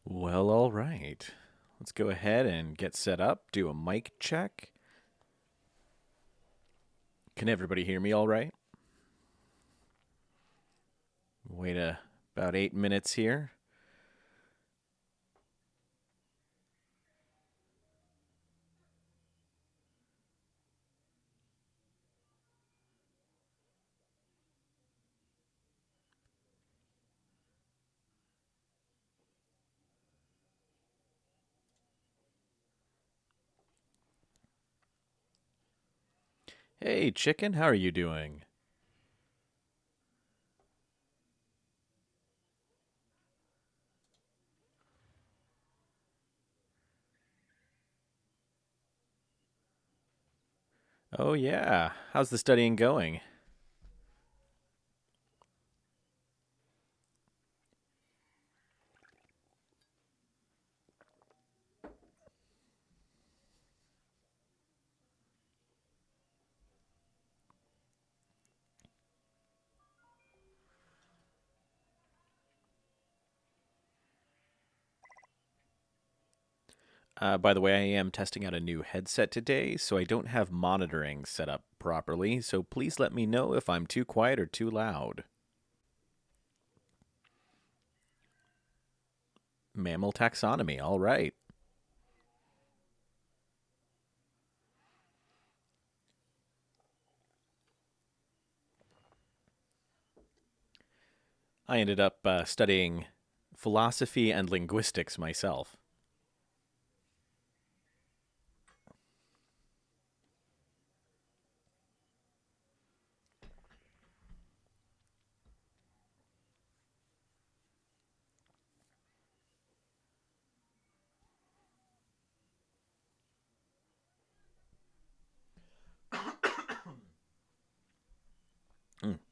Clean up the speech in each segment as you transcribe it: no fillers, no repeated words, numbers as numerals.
Well, all right. Let's go ahead and get set up, do a mic check. Can everybody hear me all right? Wait about 8 minutes here. Hey, chicken, how are you doing? Oh, yeah. How's the studying going? By the way, I am testing out a new headset today, so I don't have monitoring set up properly, so please let me know if I'm too quiet or too loud. Mammal taxonomy, all right. I ended up studying philosophy and linguistics myself.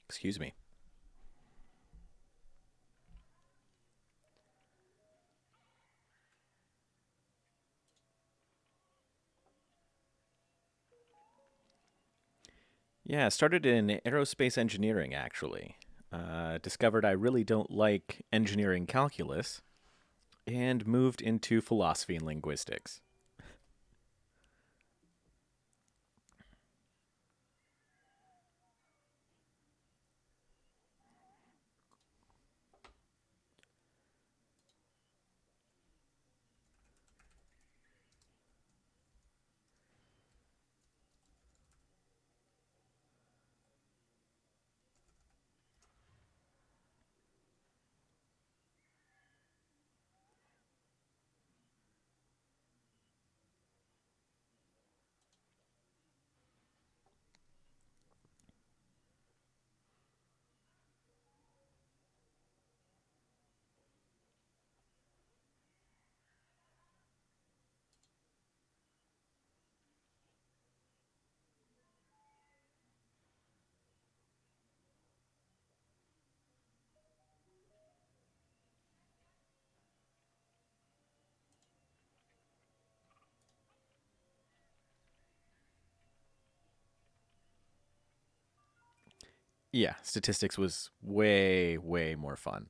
Excuse me. Yeah, started in aerospace engineering, actually. Discovered I really don't like engineering calculus and moved into philosophy and linguistics. Yeah, statistics was way, way more fun.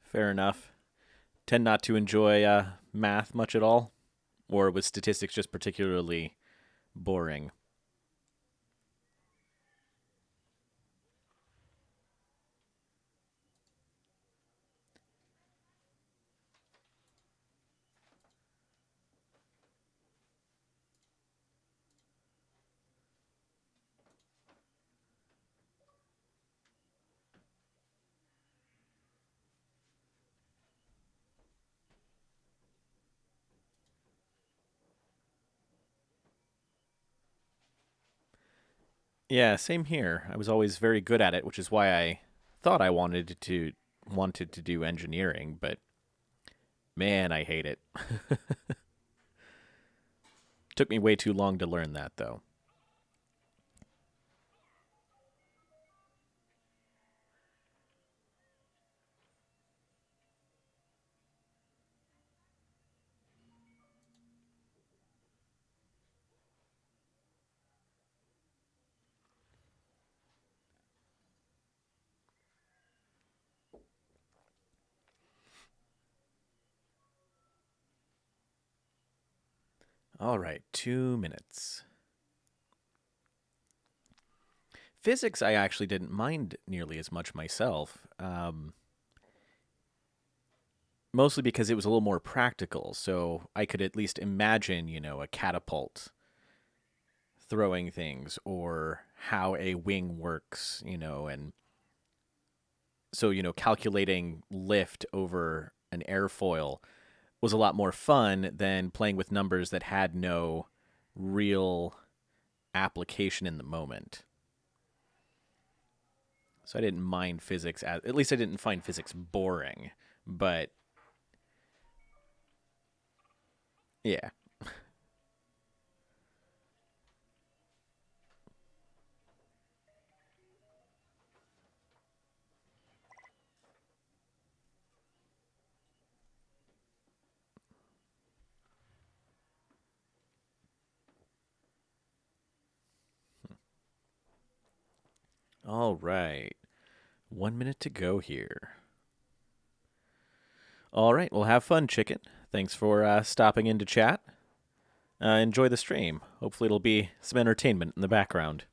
Fair enough. tend not to enjoy math much at all? Or was statistics just particularly boring? Yeah, same here. I was always very good at it, which is why I thought I wanted to do engineering, but man, I hate it. Took me way too long to learn that though. All right, 2 minutes. Physics, I actually didn't mind nearly as much myself. Mostly because it was a little more practical, so I could at least imagine, a catapult throwing things or how a wing works, and so, calculating lift over an airfoil was a lot more fun than playing with numbers that had no real application in the moment. So I didn't mind physics, at least I didn't find physics boring, but yeah. All right. 1 minute to go here. All right. Well, have fun, chicken. Thanks for stopping in to chat. Enjoy the stream. Hopefully, it'll be some entertainment in the background.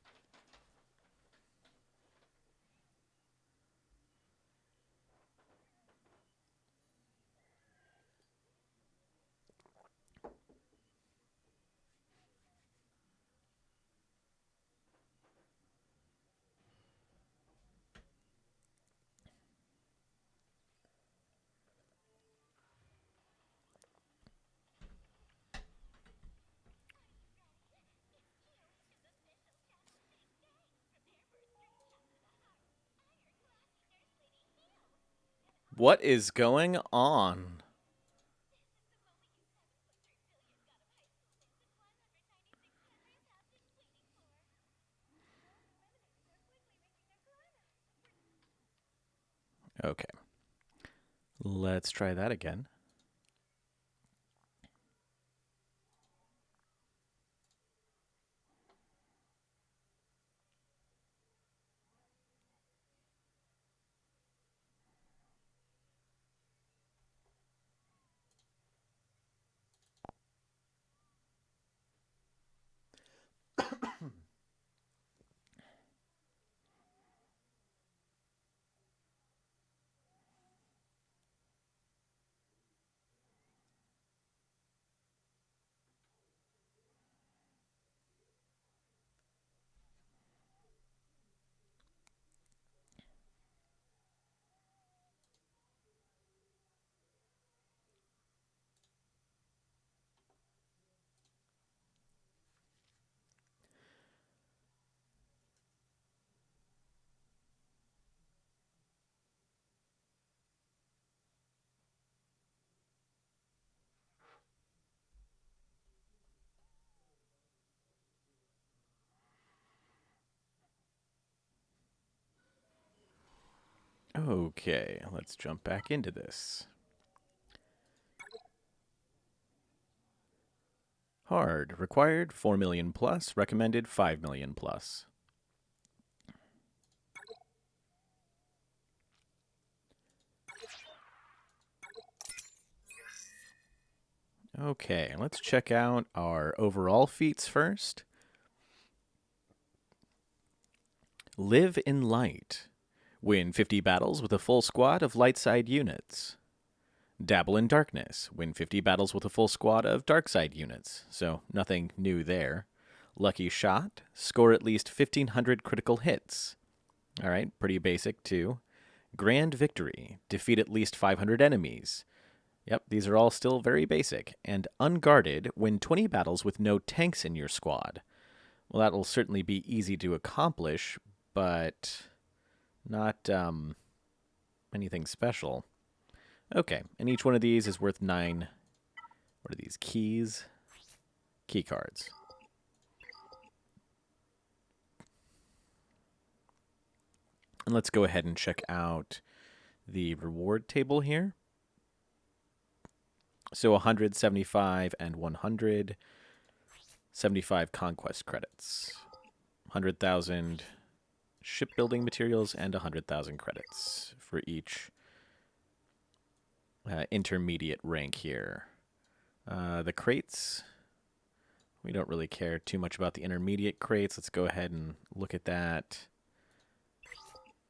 What is going on? Okay. Let's try that again. Okay, let's jump back into this. Hard. Required 4 million plus. Recommended 5 million plus. Okay, let's check out our overall feats first. Live in Light. Win 50 battles with a full squad of light side units. Dabble in Darkness. Win 50 battles with a full squad of dark side units. So nothing new there. Lucky Shot. Score at least 1,500 critical hits. All right, pretty basic too. Grand Victory. Defeat at least 500 enemies. Yep, these are all still very basic. And Unguarded. Win 20 battles with no tanks in your squad. Well, that will certainly be easy to accomplish, but not anything special. Okay, and each one of these is worth 9. What are these? Keys? Key cards. And let's go ahead and check out the reward table here. So 100, 75, and 100. 75 Conquest credits. 100,000 shipbuilding materials and 100,000 credits for each intermediate rank here. The crates, we don't really care too much about the intermediate crates. Let's go ahead and look at that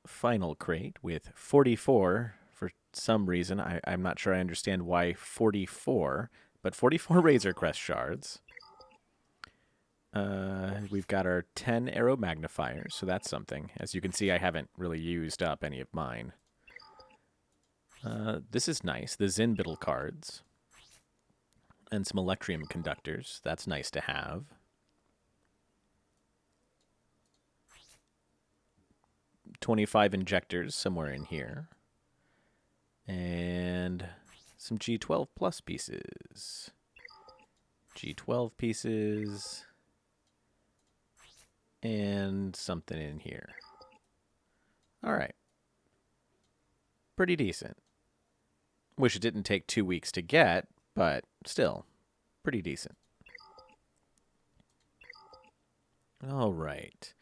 final crate with 44. For some reason, I'm not sure I understand why 44, but 44 Razor Crest shards. We've got our 10 arrow magnifiers, so that's something. As you can see, I haven't really used up any of mine. This is nice. The Zinbittle cards. And some Electrium conductors. That's nice to have. $25 injectors somewhere in here. And some G12 plus pieces. G12 pieces. And something in here. Alright. Pretty decent. Wish it didn't take 2 weeks to get, but still, pretty decent. Alright.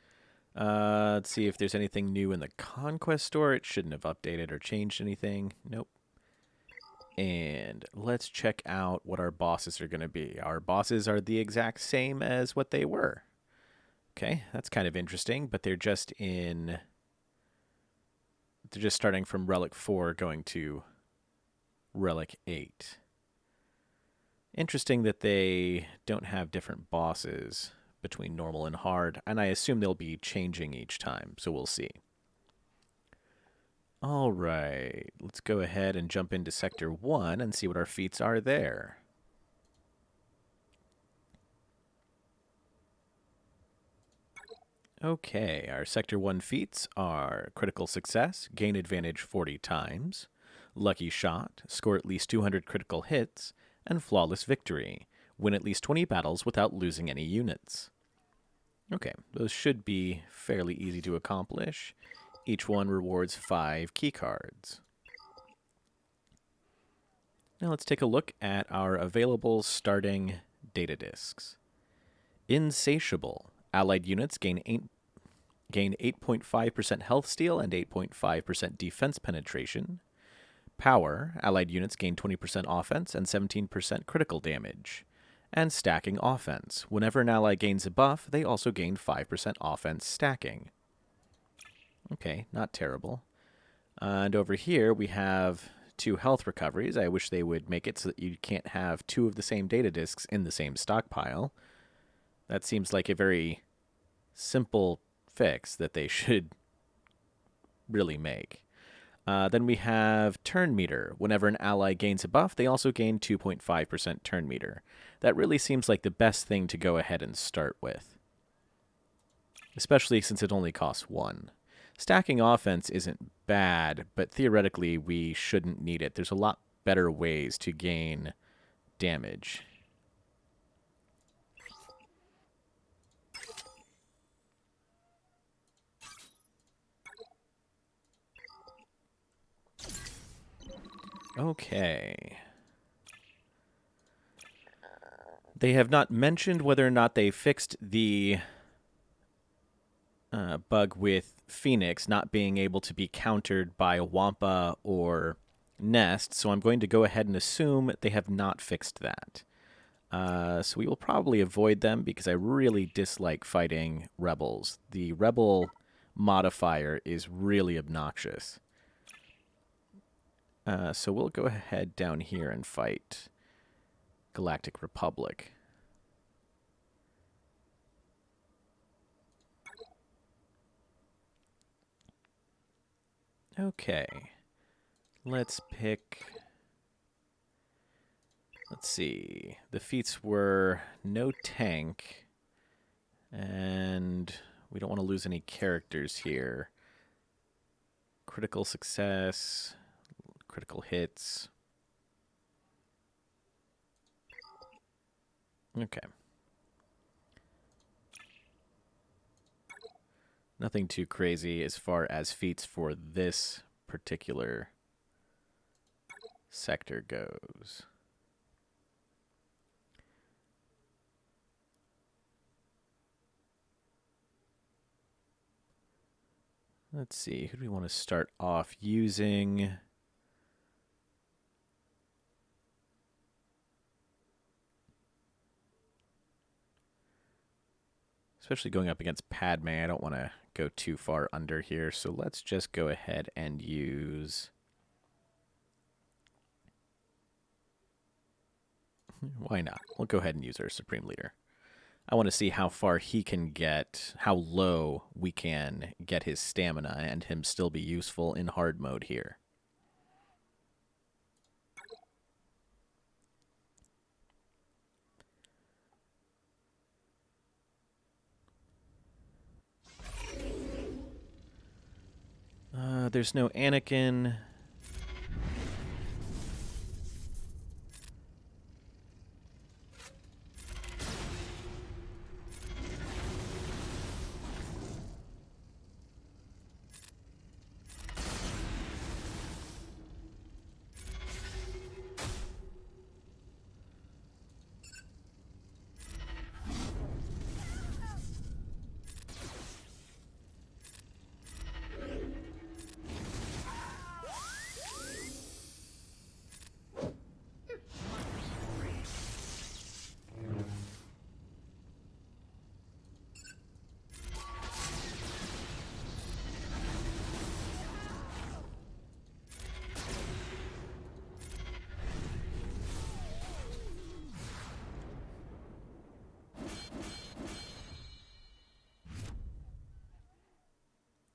Let's see if there's anything new in the Conquest store. It shouldn't have updated or changed anything. Nope. And let's check out what our bosses are going to be. Our bosses are the exact same as what they were. Okay, that's kind of interesting, but they're just starting from Relic 4 going to Relic 8. Interesting that they don't have different bosses between normal and hard, and I assume they'll be changing each time, so we'll see. All right, let's go ahead and jump into Sector 1 and see what our feats are there. Okay, our Sector 1 feats are Critical Success, gain advantage 40 times, Lucky Shot, score at least 200 critical hits, and Flawless Victory, win at least 20 battles without losing any units. Okay, those should be fairly easy to accomplish. Each one rewards 5 key cards. Now let's take a look at our available starting data discs. Insatiable. Allied units gain 8.5% health steal and 8.5% defense penetration. Power. Allied units gain 20% offense and 17% critical damage. And stacking offense. Whenever an ally gains a buff, they also gain 5% offense stacking. Okay, not terrible. And over here we have 2 health recoveries. I wish they would make it so that you can't have 2 of the same data discs in the same stockpile. That seems like a very simple fix that they should really make. Then we have turn meter. Whenever an ally gains a buff, they also gain 2.5% turn meter. That really seems like the best thing to go ahead and start with, especially since it only costs 1. Stacking offense isn't bad, but theoretically we shouldn't need it. There's a lot better ways to gain damage. Okay. They have not mentioned whether or not they fixed the bug with Phoenix not being able to be countered by Wampa or Nest, so I'm going to go ahead and assume they have not fixed that. So we will probably avoid them because I really dislike fighting rebels. The rebel modifier is really obnoxious. So we'll go ahead down here and fight Galactic Republic. Okay. Let's pick... Let's see. The feats were no tank, and we don't want to lose any characters here. Critical success, critical hits. Okay. Nothing too crazy as far as feats for this particular sector goes. Let's see, who do we want to start off using? Especially going up against Padme, I don't want to go too far under here, so let's just go ahead and use... Why not? We'll go ahead and use our Supreme Leader. I want to see how far he can get, how low we can get his stamina and him still be useful in hard mode here. There's no Anakin.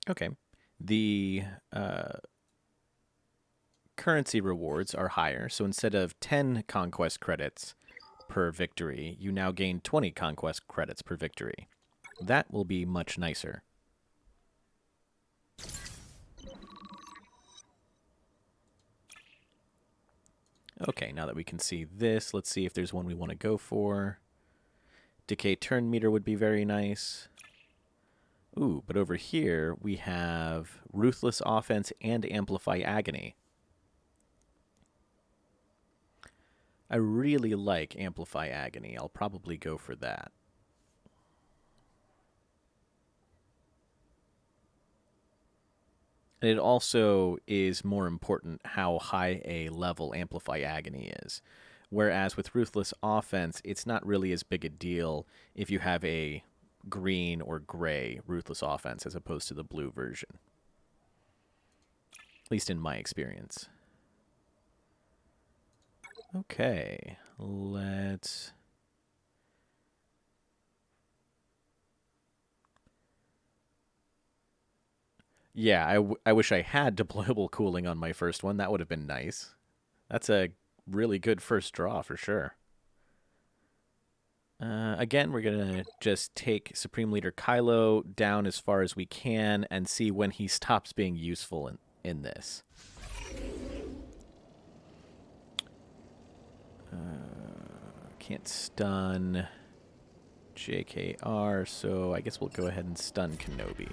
Okay. The currency rewards are higher, so instead of 10 conquest credits per victory, you now gain 20 conquest credits per victory. That will be much nicer. Okay, now that we can see this, let's see if there's one we want to go for. Decay turn meter would be very nice. Ooh, but over here we have Ruthless Offense and Amplify Agony. I really like Amplify Agony. I'll probably go for that. And it also is more important how high a level Amplify Agony is. Whereas with Ruthless Offense, it's not really as big a deal if you have a green or gray Ruthless Offense as opposed to the blue version. At least in my experience. Okay, let's... Yeah, I wish I had deployable cooling on my first one. That would have been nice. That's a really good first draw for sure. Again, we're going to just take Supreme Leader Kylo down as far as we can and see when he stops being useful in this. Can't stun JKR, so I guess we'll go ahead and stun Kenobi.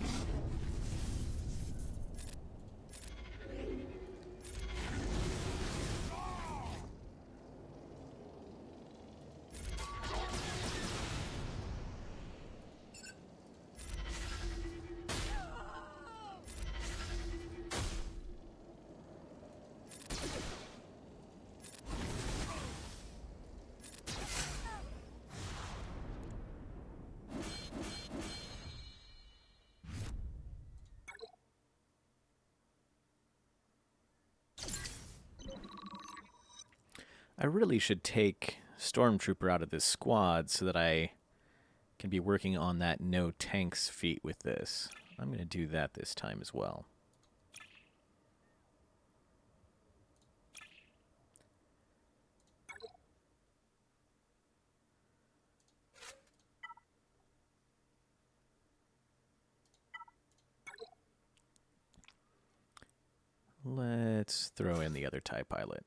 I really should take Stormtrooper out of this squad so that I can be working on that no tanks feat with this. I'm going to do that this time as well. Let's throw in the other TIE pilot.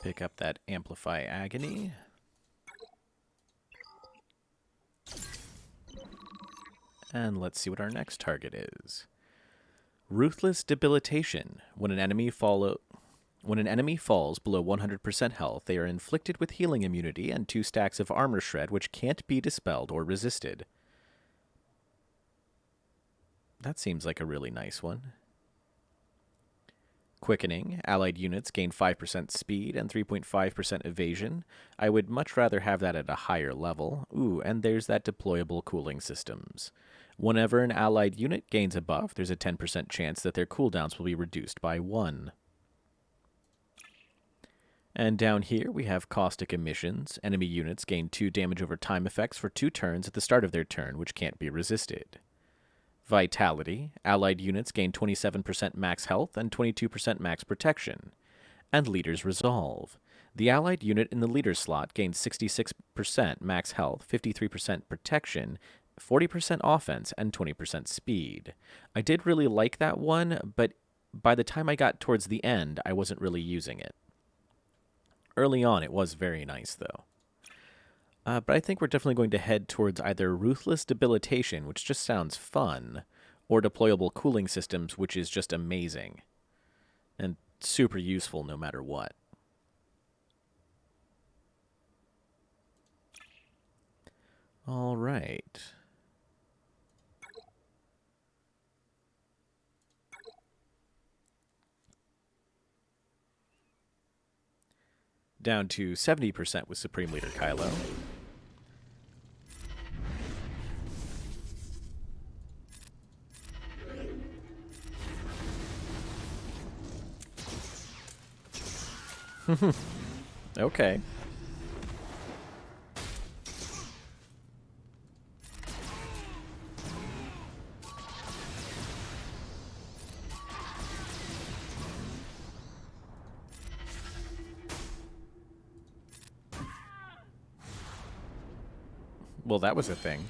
Pick up that Amplify Agony. And let's see what our next target is. Ruthless Debilitation. When an enemy falls below 100% health, they are inflicted with healing immunity and 2 stacks of armor shred, which can't be dispelled or resisted. That seems like a really nice one. Quickening. Allied units gain 5% speed and 3.5% evasion. I would much rather have that at a higher level. Ooh, and there's that deployable cooling systems. Whenever an allied unit gains a buff, there's a 10% chance that their cooldowns will be reduced by 1. And down here we have Caustic Emissions. Enemy units gain 2 damage over time effects for 2 turns at the start of their turn, which can't be resisted. Vitality. Allied units gain 27% max health and 22% max protection. And Leader's Resolve. The allied unit in the leader slot gains 66% max health, 53% protection, 40% offense, and 20% speed. I did really like that one, but by the time I got towards the end, I wasn't really using it. Early on, it was very nice, though. But I think we're definitely going to head towards either Ruthless Debilitation, which just sounds fun, or Deployable Cooling Systems, which is just amazing. And super useful no matter what. All right. Down to 70% with Supreme Leader Kylo. Okay. Well, that was a thing.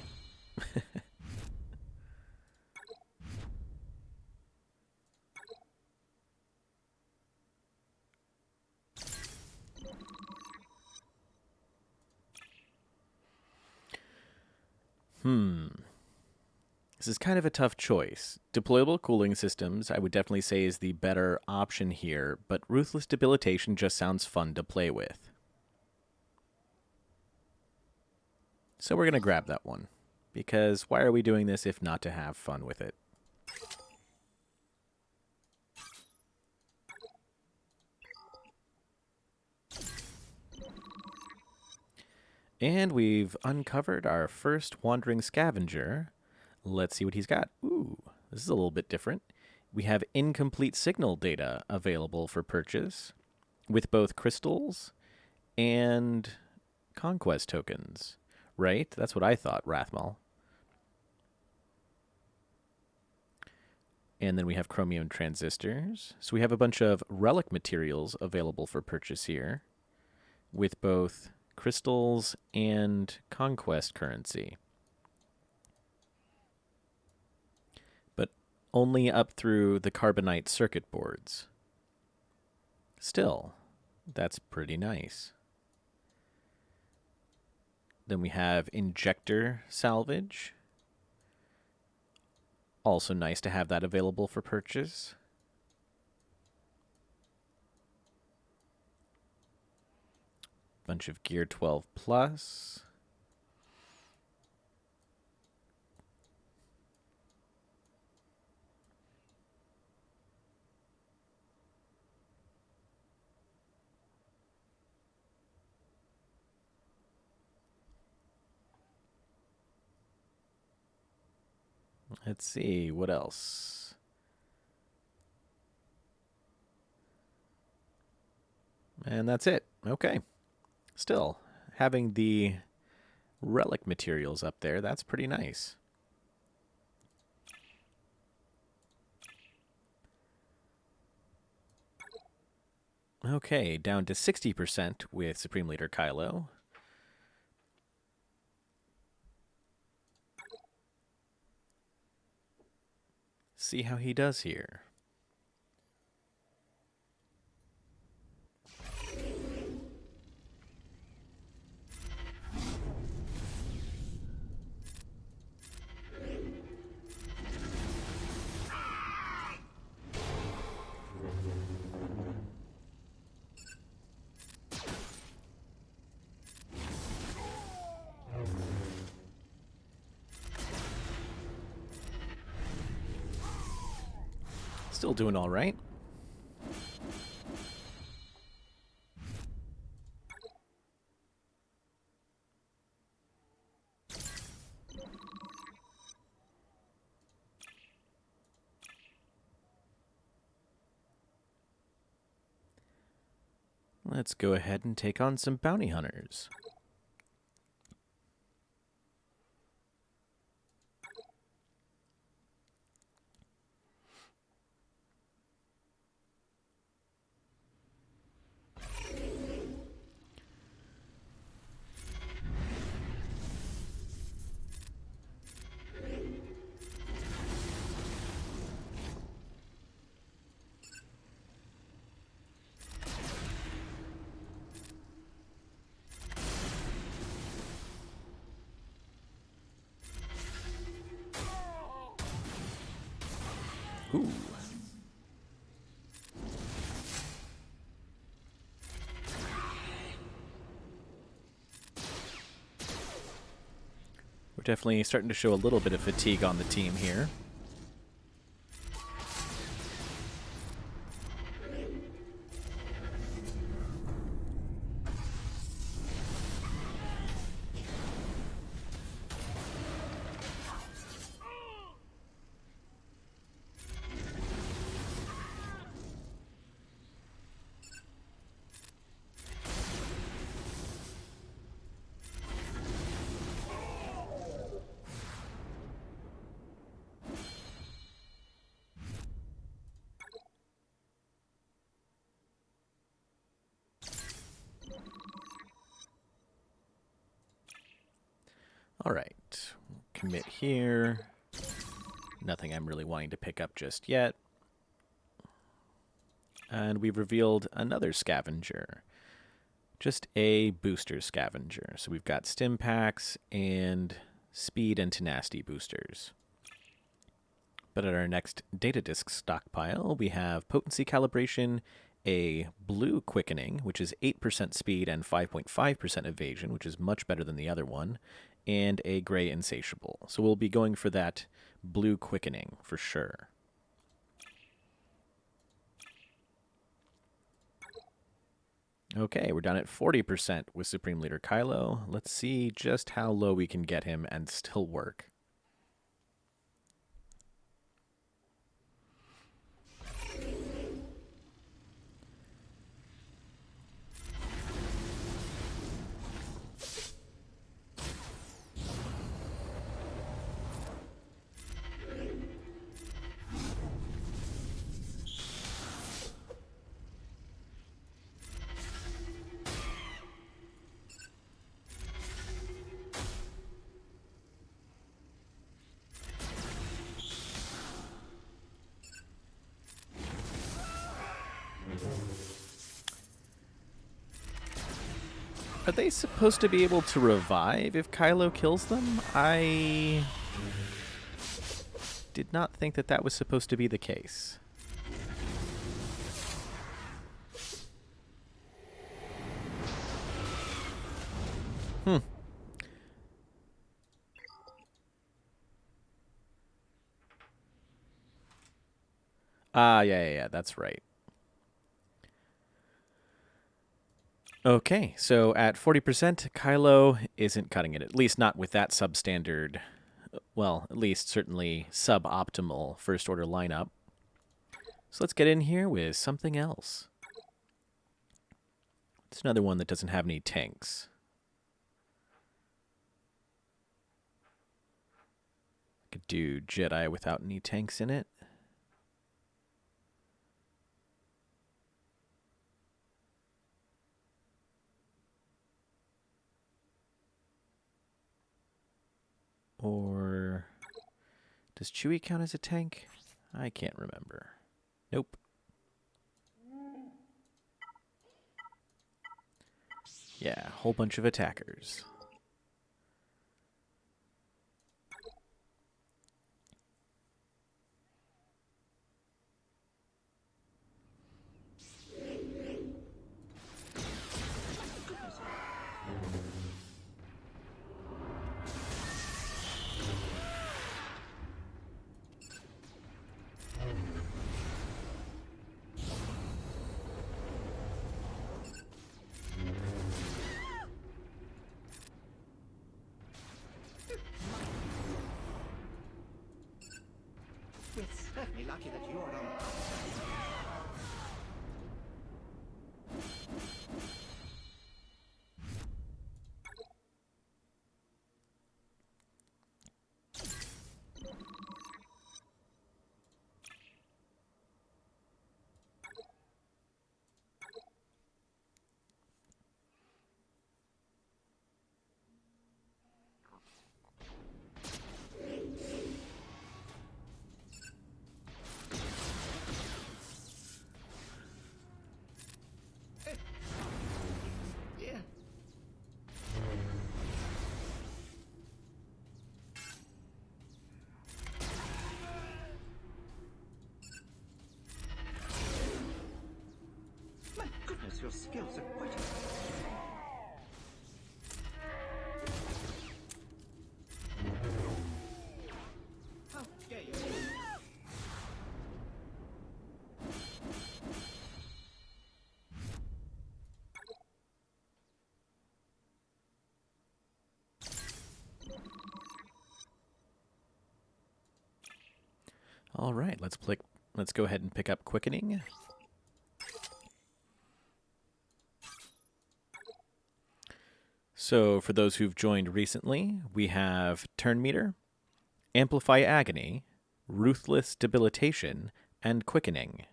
This is kind of a tough choice. Deployable cooling systems, I would definitely say, is the better option here, but Ruthless Debilitation just sounds fun to play with. So we're going to grab that one, because why are we doing this if not to have fun with it? And we've uncovered our first Wandering Scavenger. Let's see what he's got. Ooh, this is a little bit different. We have incomplete signal data available for purchase with both crystals and Conquest tokens. Right? That's what I thought, Rathmal. And then we have chromium transistors. So we have a bunch of relic materials available for purchase here with both crystals and Conquest currency. But only up through the carbonite circuit boards. Still, that's pretty nice. Then we have injector salvage. Also nice to have that available for purchase. Bunch of gear 12 plus. Let's see, what else? And that's it. Okay. Still, having the relic materials up there, that's pretty nice. Okay, down to 60% with Supreme Leader Kylo. See how he does here. Still doing all right. Let's go ahead and take on some bounty hunters. Ooh. We're definitely starting to show a little bit of fatigue on the team here. All right, commit here. Nothing I'm really wanting to pick up just yet. And we've revealed another scavenger. Just a booster scavenger. So we've got stim packs and speed and tenacity boosters. But at our next data disk stockpile, we have potency calibration, a blue quickening, which is 8% speed and 5.5% evasion, which is much better than the other one, and a gray insatiable. So we'll be going for that blue quickening for sure. Okay, we're down at 40% with Supreme Leader Kylo. Let's see just how low we can get him and still work. Are they supposed to be able to revive if Kylo kills them? I did not think that that was supposed to be the case. Hmm. Ah, yeah, that's right. Okay, so at 40%, Kylo isn't cutting it, at least not with that substandard, well, at least certainly suboptimal first order lineup. So let's get in here with something else. It's another one that doesn't have any tanks. I could do Jedi without any tanks in it. Or does Chewie count as a tank? I can't remember. Nope. Yeah, whole bunch of attackers. We're certainly lucky that you're on. Yeah. My goodness, your skills are quite impressive. How dare you? All right, let's go ahead and pick up Quickening. So for those who've joined recently, we have Turn Meter, Amplify Agony, Ruthless Debilitation, and Quickening.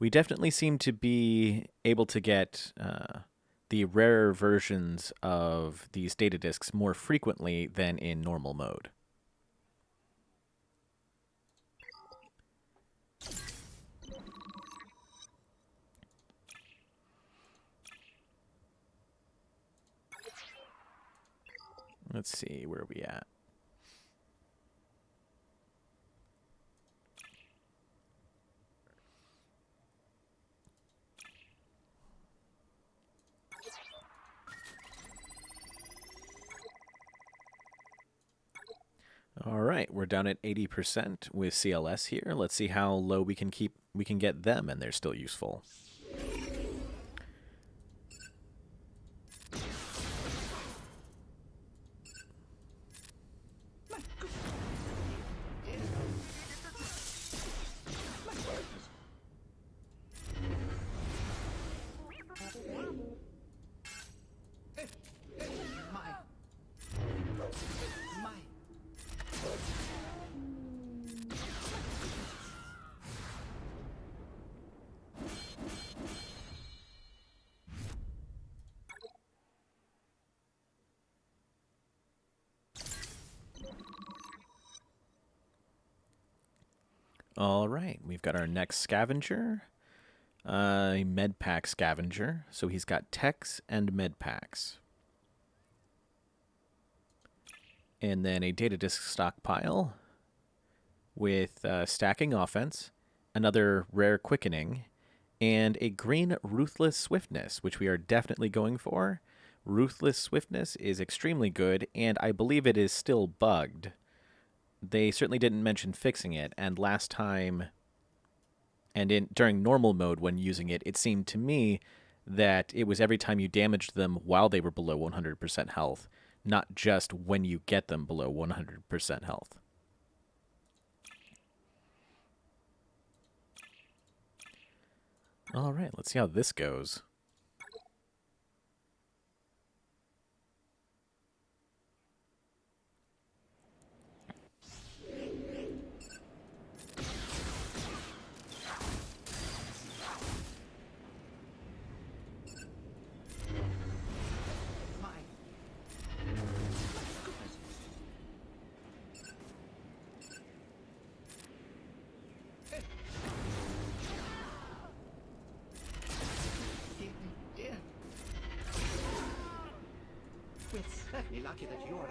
We definitely seem to be able to get the rarer versions of these data disks more frequently than in normal mode. Let's see, where are we at? All right, we're down at 80% with CLS here. Let's see how low we can get them and they're still useful. All right, we've got our next scavenger. A med pack scavenger. So he's got techs and med packs. And then a data disk stockpile with stacking offense, another rare quickening, and a green ruthless swiftness, which we are definitely going for. Ruthless swiftness is extremely good, and I believe it is still bugged. They certainly didn't mention fixing it, and last time, and during normal mode when using it, it seemed to me that it was every time you damaged them while they were below 100% health, not just when you get them below 100% health. All right, let's see how this goes. My. Dear. We're certainly lucky that you're on.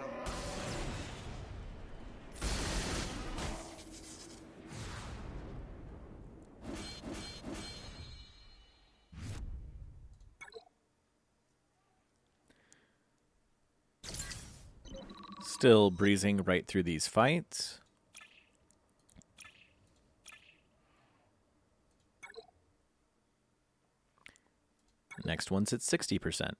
Still breezing right through these fights. Next one's at 60%.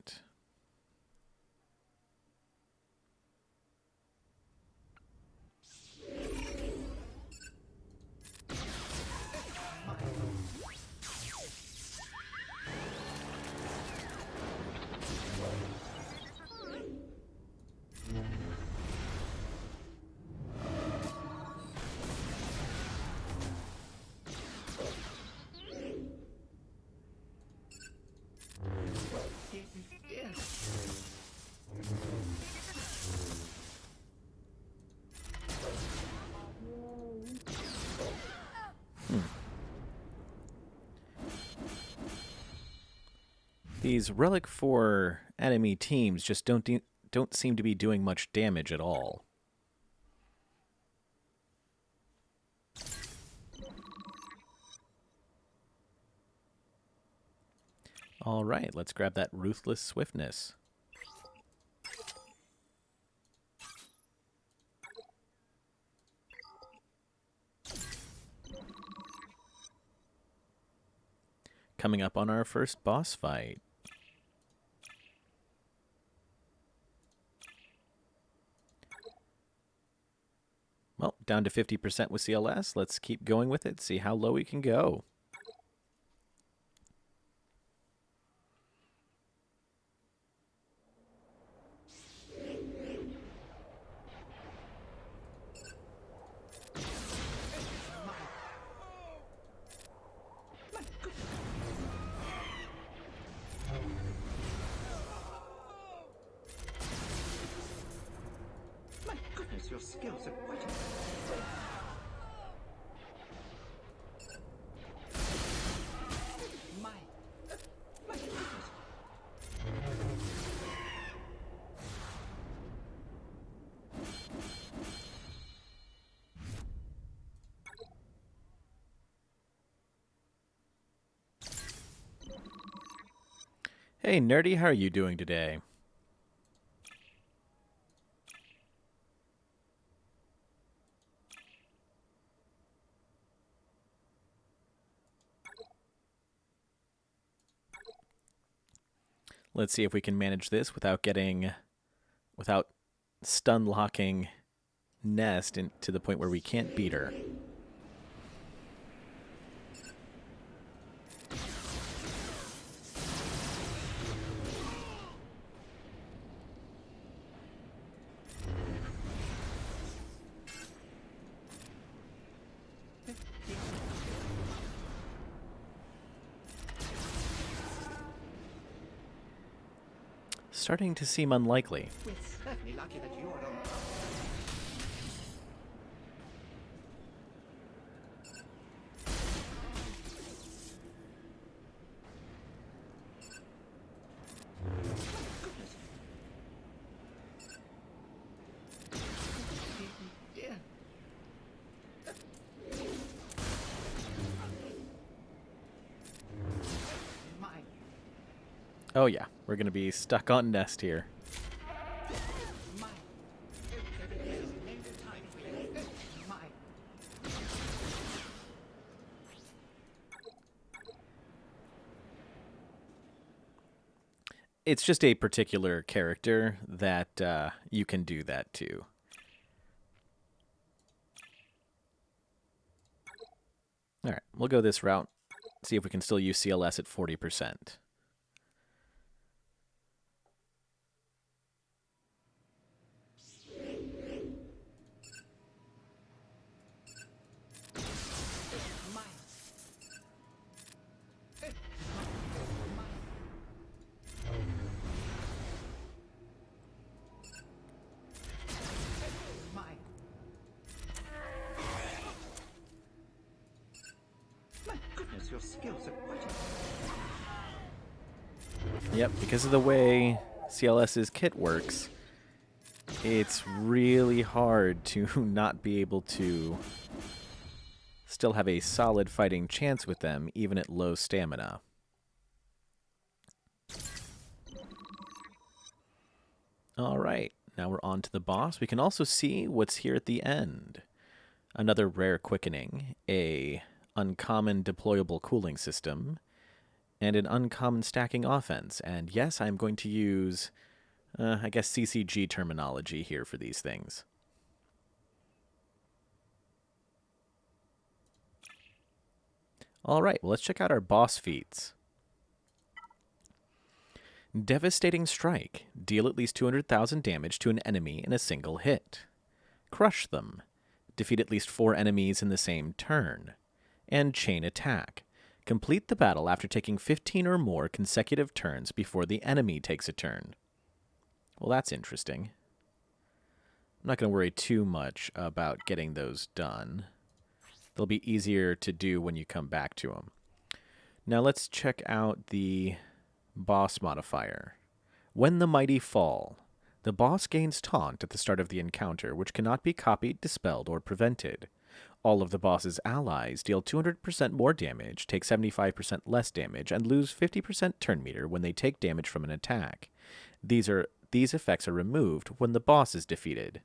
Dear. These Relic 4 enemy teams just don't seem to be doing much damage at all. All right, let's grab that Ruthless Swiftness. Coming up on our first boss fight. Well, down to 50% with CLS. Let's keep going with it, see how low we can go. My goodness, your skills are quite. My. My goodness. Hey, Nerdy, how are you doing today? Let's see if we can manage this without stun locking Nest to the point where we can't beat her. Starting to seem unlikely. We're certainly lucky that you're on. Oh yeah, we're going to be stuck on Nest here. It's just a particular character that you can do that to. All right, we'll go this route. See if we can still use CLS at 40%. Goodness, your skills are quite. Yep, because of the way CLS's kit works, it's really hard to not be able to still have a solid fighting chance with them, even at low stamina. All right, now we're on to the boss. We can also see what's here at the end. Another rare quickening, a uncommon deployable cooling system, and an uncommon stacking offense. And yes, I'm going to use, I guess, CCG terminology here for these things. All right, well, let's check out our boss feats. Devastating Strike. Deal at least 200,000 damage to an enemy in a single hit. Crush them. Defeat at least 4 enemies in the same turn. And Chain Attack. Complete the battle after taking 15 or more consecutive turns before the enemy takes a turn. Well, that's interesting. I'm not going to worry too much about getting those done. They'll be easier to do when you come back to them. Now let's check out the boss modifier. When the mighty fall, the boss gains taunt at the start of the encounter, which cannot be copied, dispelled, or prevented. All of the boss's allies deal 200% more damage, take 75% less damage, and lose 50% turn meter when they take damage from an attack. These effects are removed when the boss is defeated.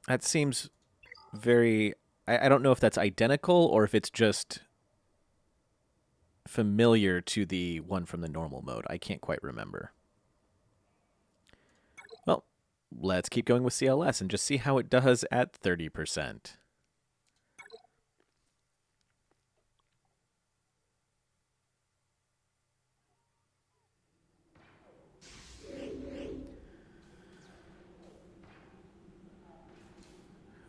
That seems very... I don't know if that's identical or if it's just familiar to the one from the normal mode. I can't quite remember. Well, let's keep going with CLS and just see how it does at 30%.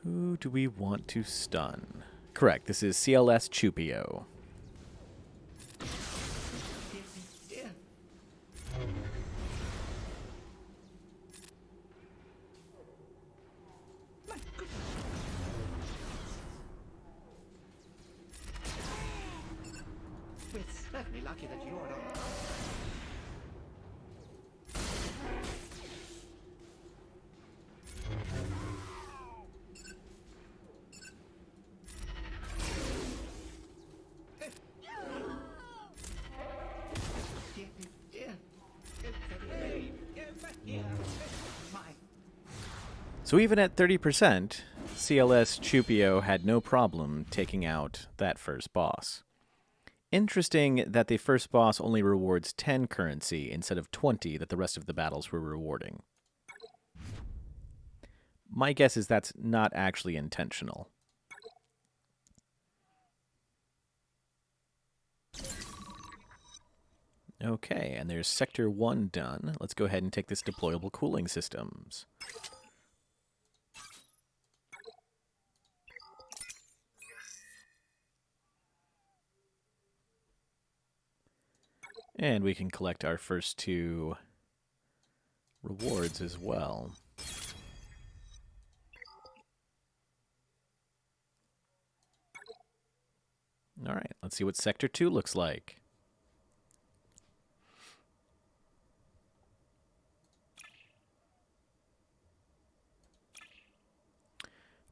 Who do we want to stun? Correct, this is CLS Chupio. We're certainly lucky that you're not. So even at 30%, CLS Chupio had no problem taking out that first boss. Interesting that the first boss only rewards 10 currency instead of 20 that the rest of the battles were rewarding. My guess is that's not actually intentional. Okay, and there's Sector 1 done. Let's go ahead and take this deployable cooling systems. And we can collect our first 2 rewards as well. All right, let's see what Sector 2 looks like.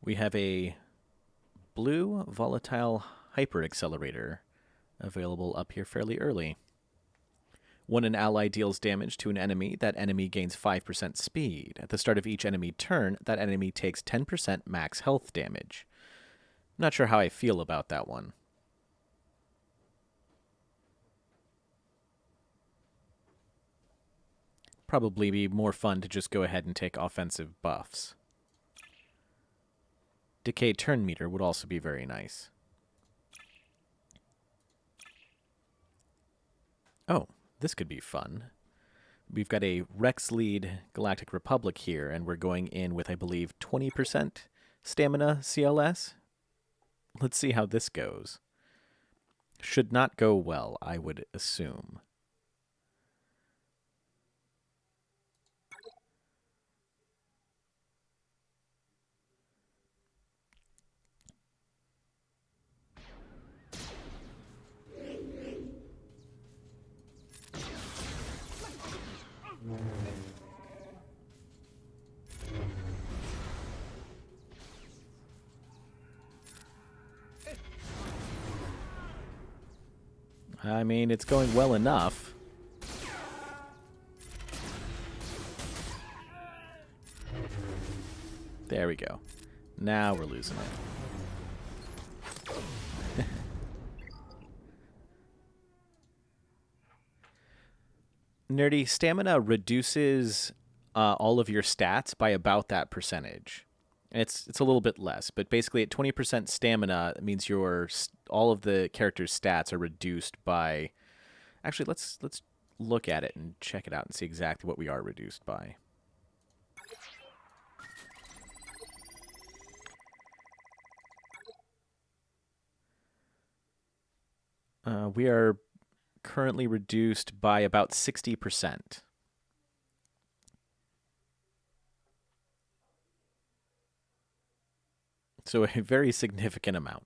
We have a blue volatile hyper accelerator available up here fairly early. When an ally deals damage to an enemy, that enemy gains 5% speed. At the start of each enemy turn, that enemy takes 10% max health damage. I'm not sure how I feel about that one. Probably be more fun to just go ahead and take offensive buffs. Decay turn meter would also be very nice. Oh, this could be fun. We've got a Rex lead Galactic Republic here, and we're going in with, I believe, 20% stamina CLS. Let's see how this goes. Should not go well, I would assume. I mean, it's going well enough. There we go. Now we're losing it. Nerdy, stamina reduces all of your stats by about that percentage. It's a little bit less, but basically at 20% stamina, it means all of the character's stats are reduced by. Actually, let's look at it and check it out and see exactly what we are reduced by. We are currently reduced by about 60%. So a very significant amount.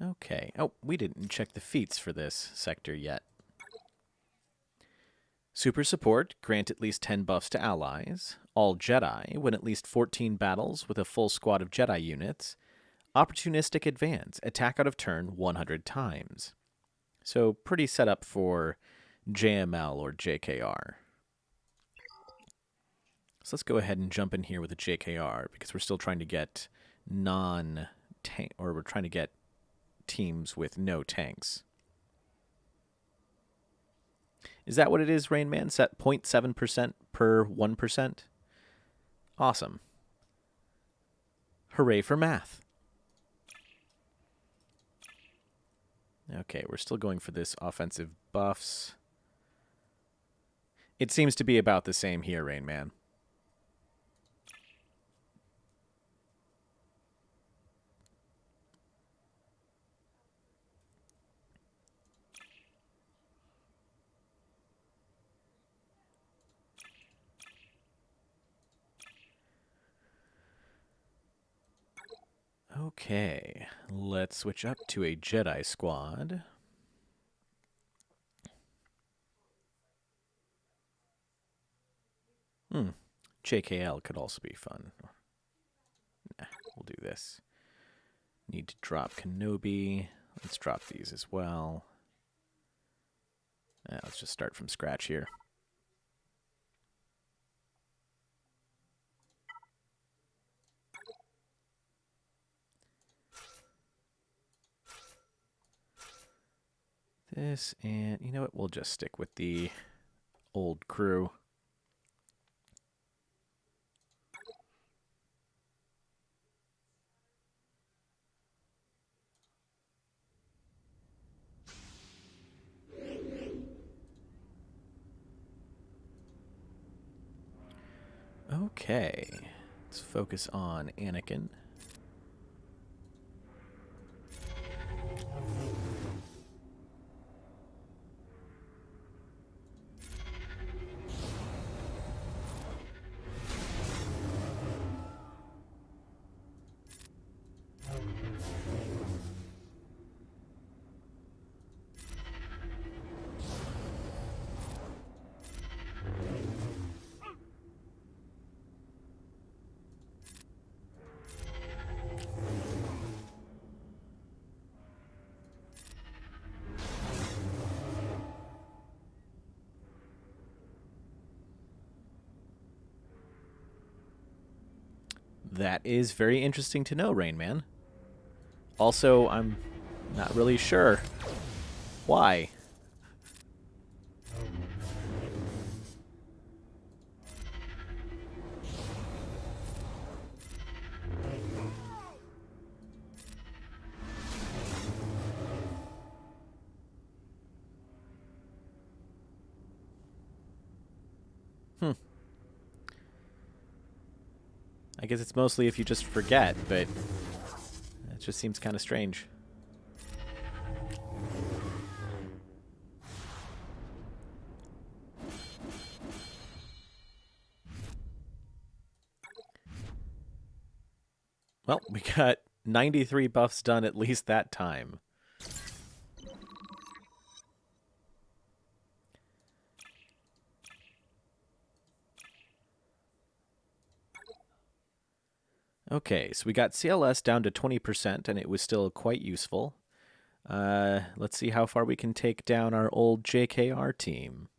Okay. Oh, we didn't check the feats for this sector yet. Super support, grant at least 10 buffs to allies. All Jedi, win at least 14 battles with a full squad of Jedi units. Opportunistic advance, attack out of turn 100 times. So pretty set up for JML or JKR. So let's go ahead and jump in here with a JKR because we're still trying to get we're trying to get teams with no tanks. Is that what it is, Rain Man? Set 0.7% per 1%? Awesome. Hooray for math. Okay, we're still going for this offensive buffs. It seems to be about the same here, Rain Man. Okay, let's switch up to a Jedi squad. JKL could also be fun. Nah, we'll do this. Need to drop Kenobi. Let's drop these as well. Let's just start from scratch here. This, and you know what? We'll just stick with the old crew. Okay, let's focus on Anakin. That is very interesting to know, Rain Man. Also, I'm not really sure why. Hmm. I guess it's mostly if you just forget, but it just seems kind of strange. Well, we got 93 buffs done at least that time. Okay, so we got CLS down to 20%, and it was still quite useful. Let's see how far we can take down our old JKR team.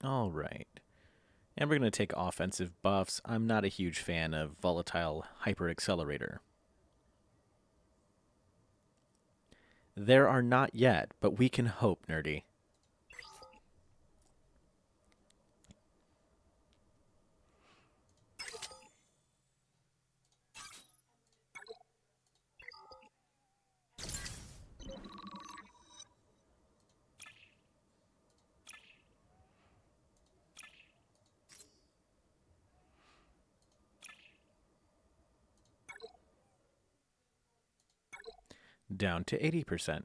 All right. And we're going to take offensive buffs. I'm not a huge fan of volatile hyper accelerator. There are not yet, but we can hope, nerdy. Down to 80%.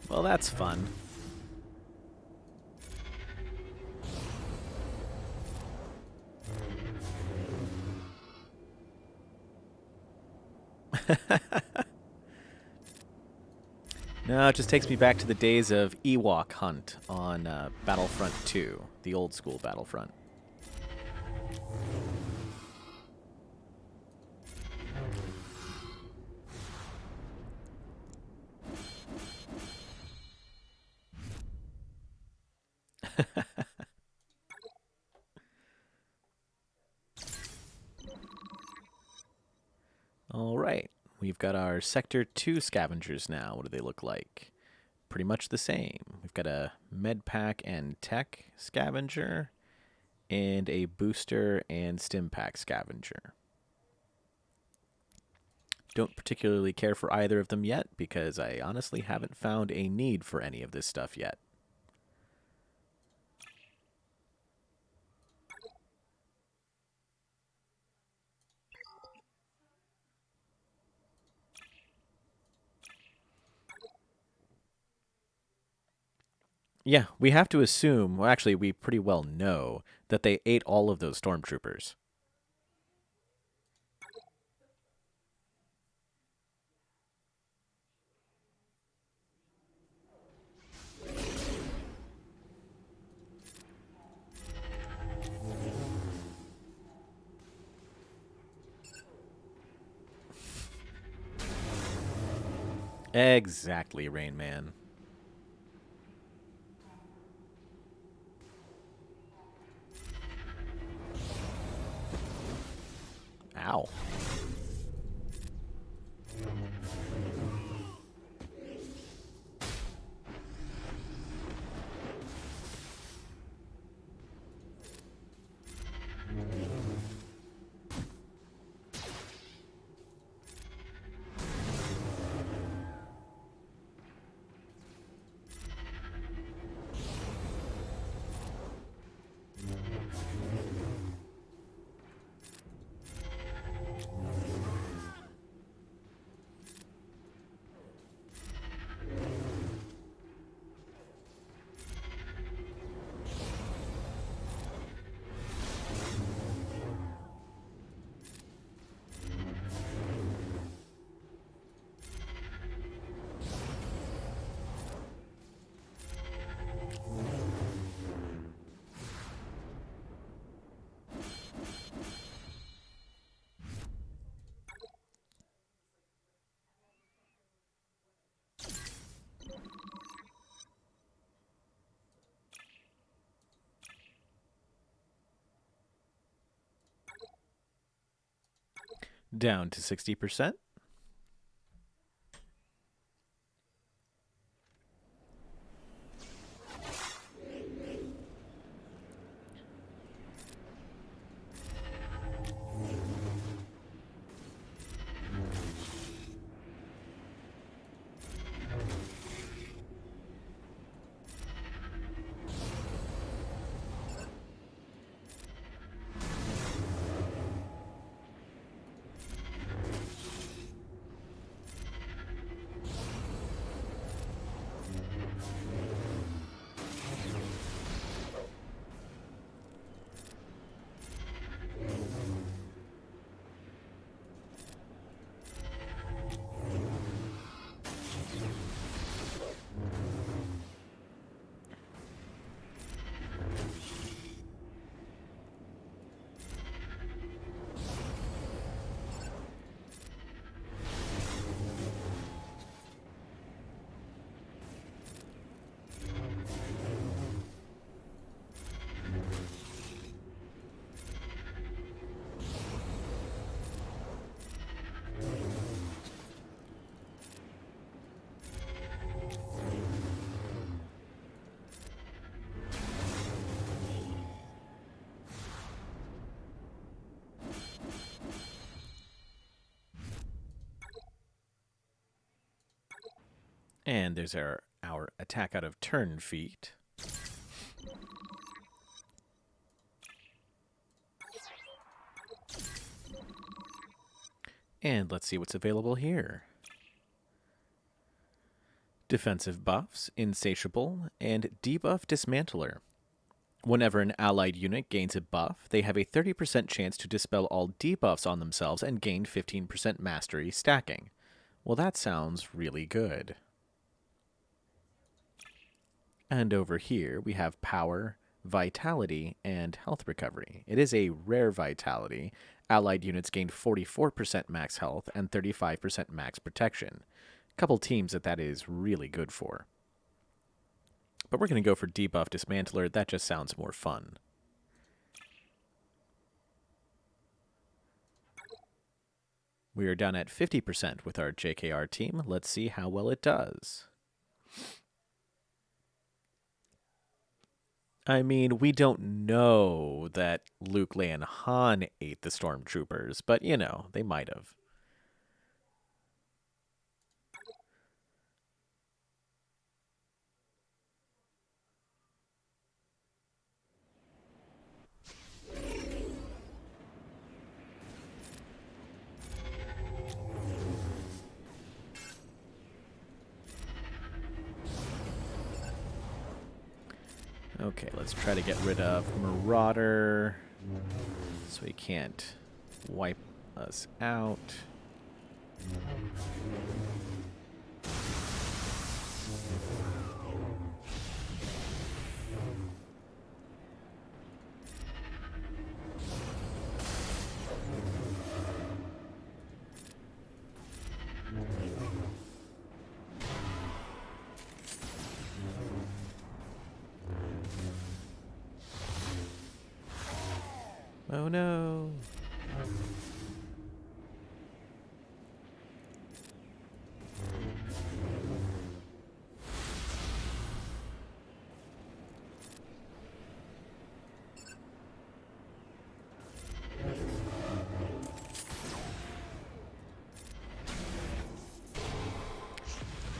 Well, that's fun. No, it just takes me back to the days of Ewok Hunt on Battlefront 2, the old school Battlefront. All right, we've got our Sector 2 scavengers now. What do they look like? Pretty much the same. We've got a med pack and tech scavenger, and a booster and stim pack scavenger. Don't particularly care for either of them yet, because I honestly haven't found a need for any of this stuff yet. Yeah, we have to assume, well, actually, we pretty well know that they ate all of those stormtroopers. Exactly, Rain Man. Ow. Down to 60%. And there's our attack out of turn feat. And let's see what's available here. Defensive buffs, Insatiable, and Debuff Dismantler. Whenever an allied unit gains a buff, they have a 30% chance to dispel all debuffs on themselves and gain 15% mastery stacking. Well, that sounds really good. And over here, we have Power, Vitality, and Health Recovery. It is a rare Vitality. Allied units gain 44% max health and 35% max protection. Couple teams that is really good for. But we're going to go for Debuff Dismantler. That just sounds more fun. We are down at 50% with our JKR team. Let's see how well it does. I mean, we don't know that Luke, Leia, and Han ate the stormtroopers, but, you know, they might have. Okay, let's try to get rid of Marauder so he can't wipe us out. Oh no!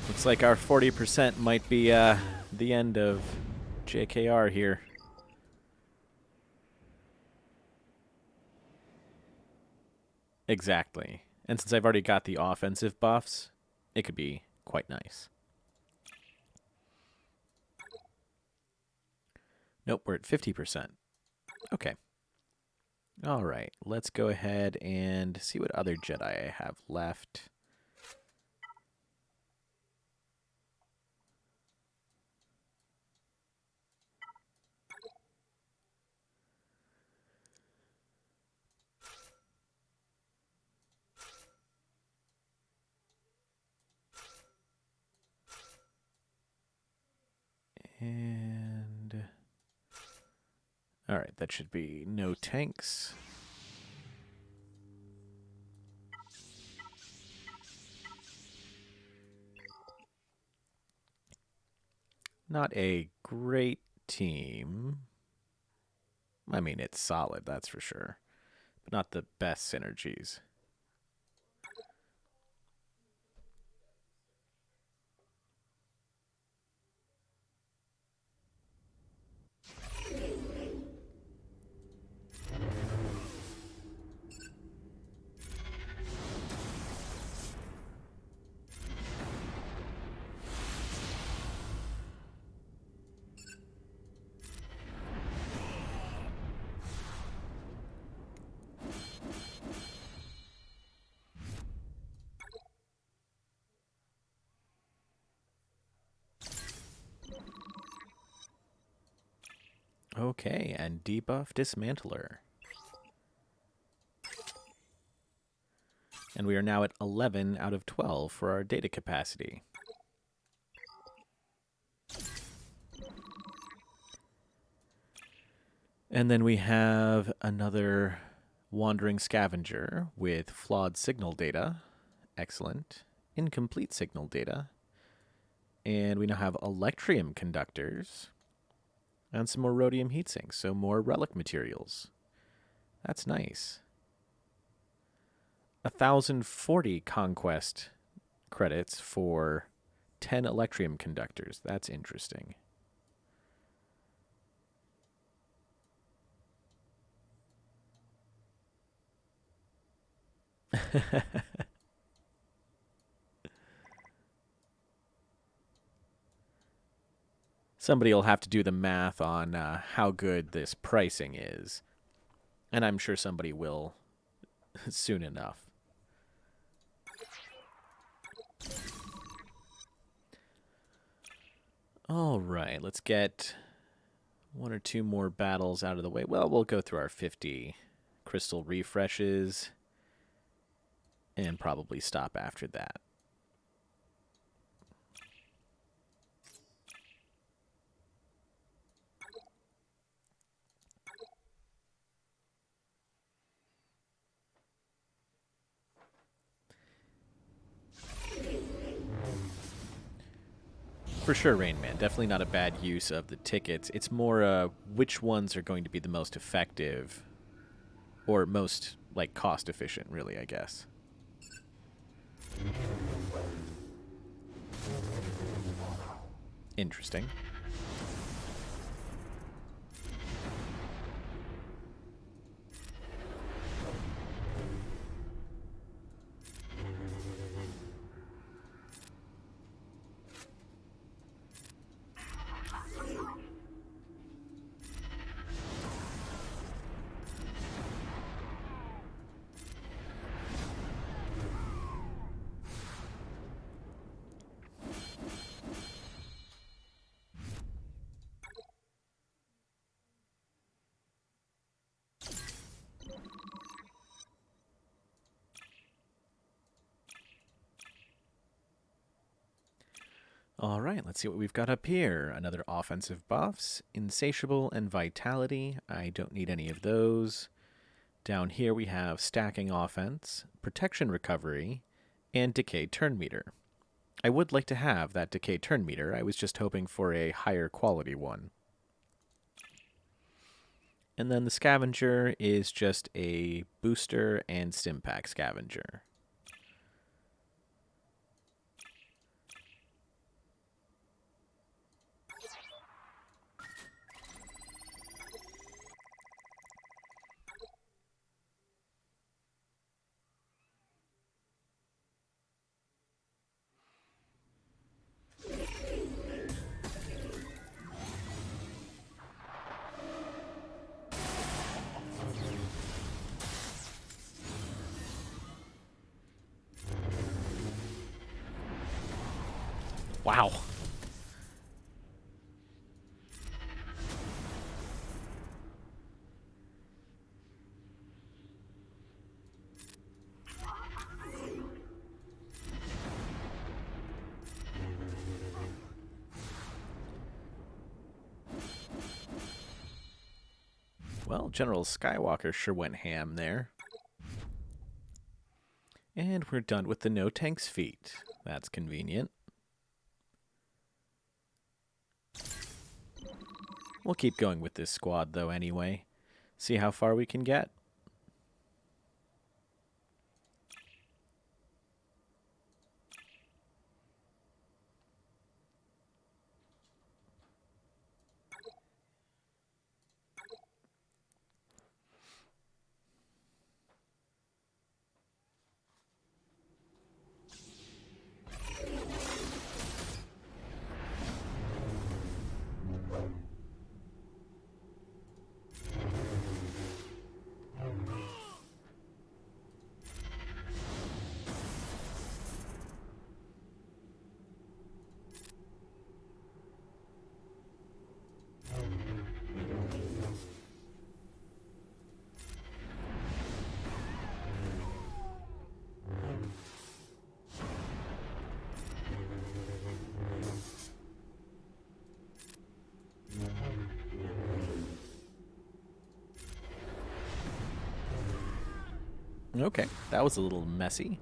Looks like our 40% might be the end of JKR here. Exactly. And since I've already got the offensive buffs, it could be quite nice. Nope, we're at 50%. Okay. All right, let's go ahead and see what other Jedi I have left. And all right, that should be no tanks. Not a great team. I mean, it's solid, that's for sure. But not the best synergies. Okay, and debuff Dismantler. And we are now at 11 out of 12 for our data capacity. And then we have another Wandering Scavenger with flawed signal data. Excellent. Incomplete signal data. And we now have Electrium conductors. And some more rhodium heatsinks, so more relic materials. That's nice. 1,040 Conquest credits for 10 Electrium conductors. That's interesting. Somebody will have to do the math on how good this pricing is. And I'm sure somebody will soon enough. All right, let's get one or two more battles out of the way. Well, we'll go through our 50 crystal refreshes and probably stop after that. For sure, Rain Man. Definitely not a bad use of the tickets. It's more which ones are going to be the most effective or most like cost efficient, really, I guess. Interesting. All right, let's see what we've got up here. Another offensive buffs, insatiable and vitality. I don't need any of those. Down here we have stacking offense, protection recovery, and decay turn meter. I would like to have that decay turn meter. I was just hoping for a higher quality one. And then the scavenger is just a booster and stimpack scavenger. Wow. Well, General Skywalker sure went ham there. And we're done with the no tanks feat. That's convenient. We'll keep going with this squad, though, anyway. See how far we can get. Okay, that was a little messy.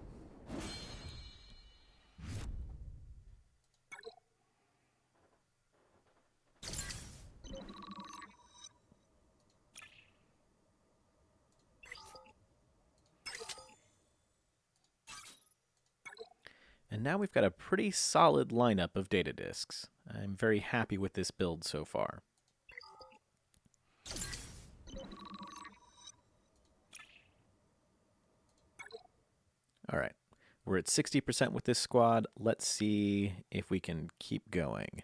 And now we've got a pretty solid lineup of data disks. I'm very happy with this build so far. All right, we're at 60% with this squad. Let's see if we can keep going.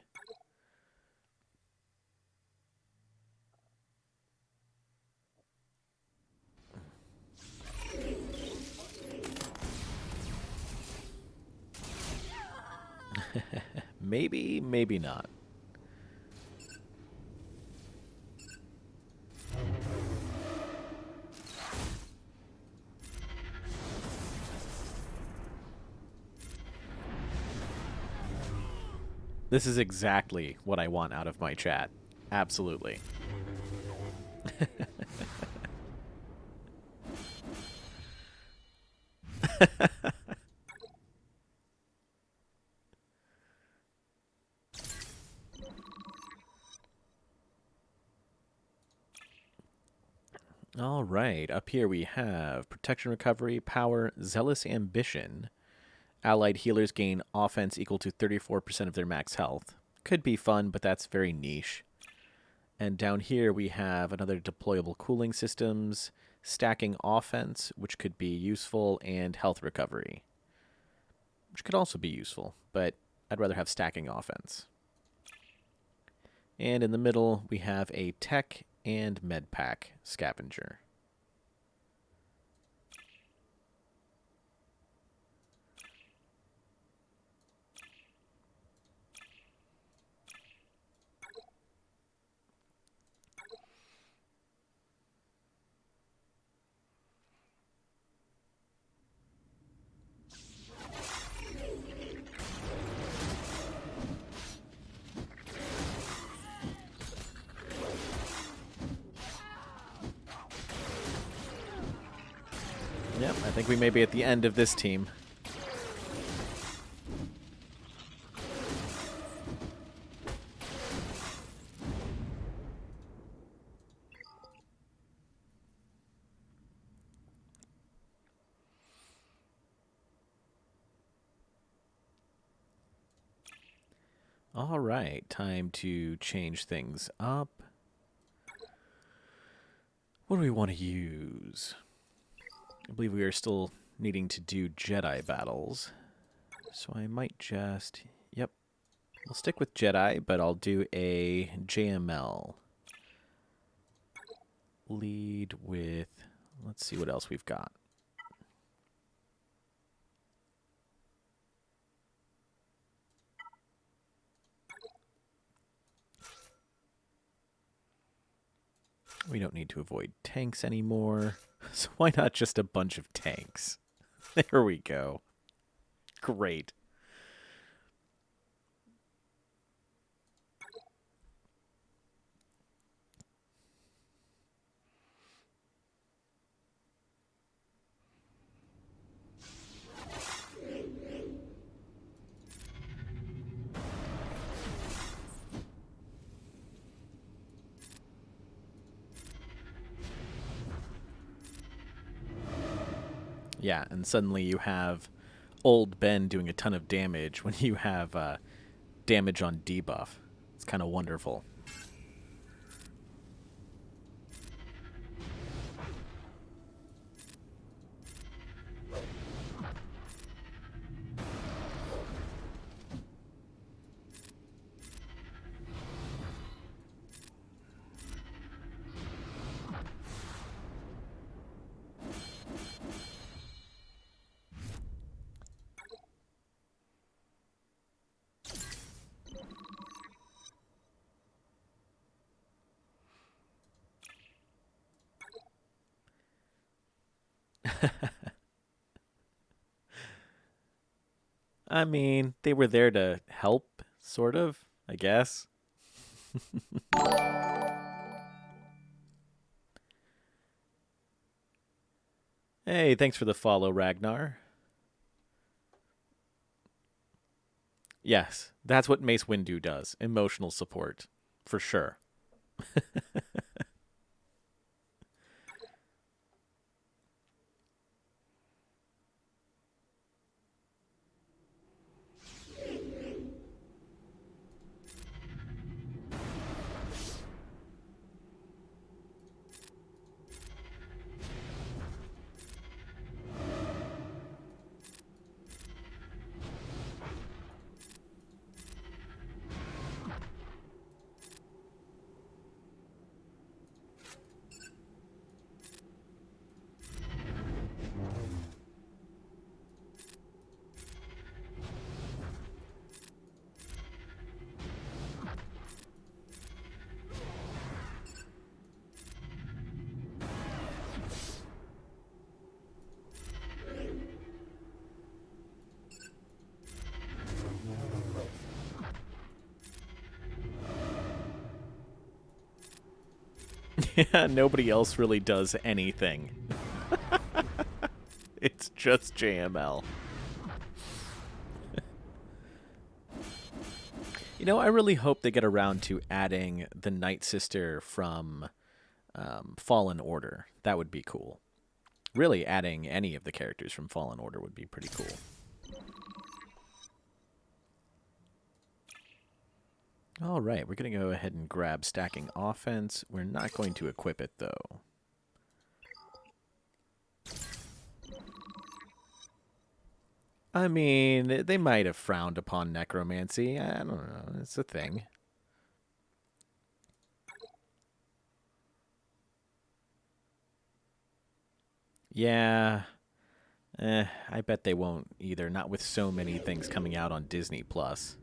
Maybe, maybe not. This is exactly what I want out of my chat. Absolutely. All right, up here we have Protection Recovery, Power, Zealous Ambition. Allied healers gain offense equal to 34% of their max health. Could be fun, but that's very niche. And down here we have another deployable cooling systems, stacking offense, which could be useful, and health recovery, which could also be useful, but I'd rather have stacking offense. And in the middle, we have a tech and med pack scavenger. I think we may be at the end of this team. All right, time to change things up. What do we want to use? I believe we are still needing to do Jedi battles. So I might just... Yep. We'll stick with Jedi, but I'll do a JML. Lead with... Let's see what else we've got. We don't need to avoid tanks anymore. So why not just a bunch of tanks? There we go. Great. Yeah, and suddenly you have old Ben doing a ton of damage when you have damage on debuff. It's kind of wonderful. I mean, they were there to help, sort of, I guess. Hey, thanks for the follow, Ragnar. Yes, that's what Mace Windu does. Emotional support, for sure. Yeah, nobody else really does anything. It's just JML. You know, I really hope they get around to adding the Night Sister from Fallen Order. That would be cool. Really, adding any of the characters from Fallen Order would be pretty cool. All right, we're going to go ahead and grab Stacking Offense. We're not going to equip it, though. I mean, they might have frowned upon necromancy. I don't know. It's a thing. Yeah. I bet they won't either. Not with so many things coming out on Disney Plus.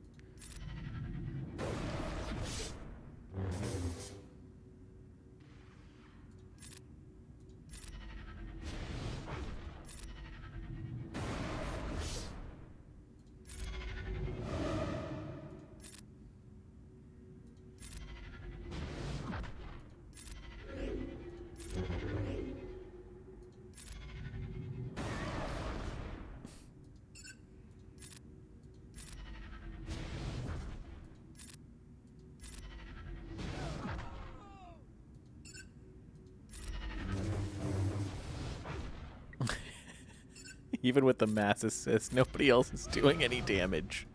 Even with the mass assist, nobody else is doing any damage.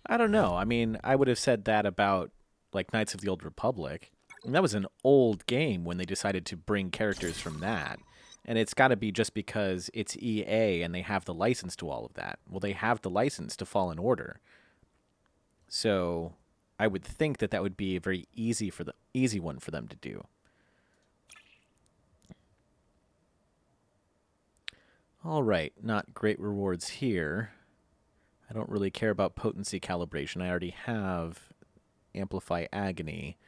I don't know. I mean, I would have said that about like Knights of the Old Republic. And that was an old game when they decided to bring characters from that. And it's got to be just because it's EA and they have the license to all of that. Well, they have the license to Fallen Order. So I would think that that would be a very easy one for them to do. All right, not great rewards here. I don't really care about potency calibration. I already have Amplify Agony,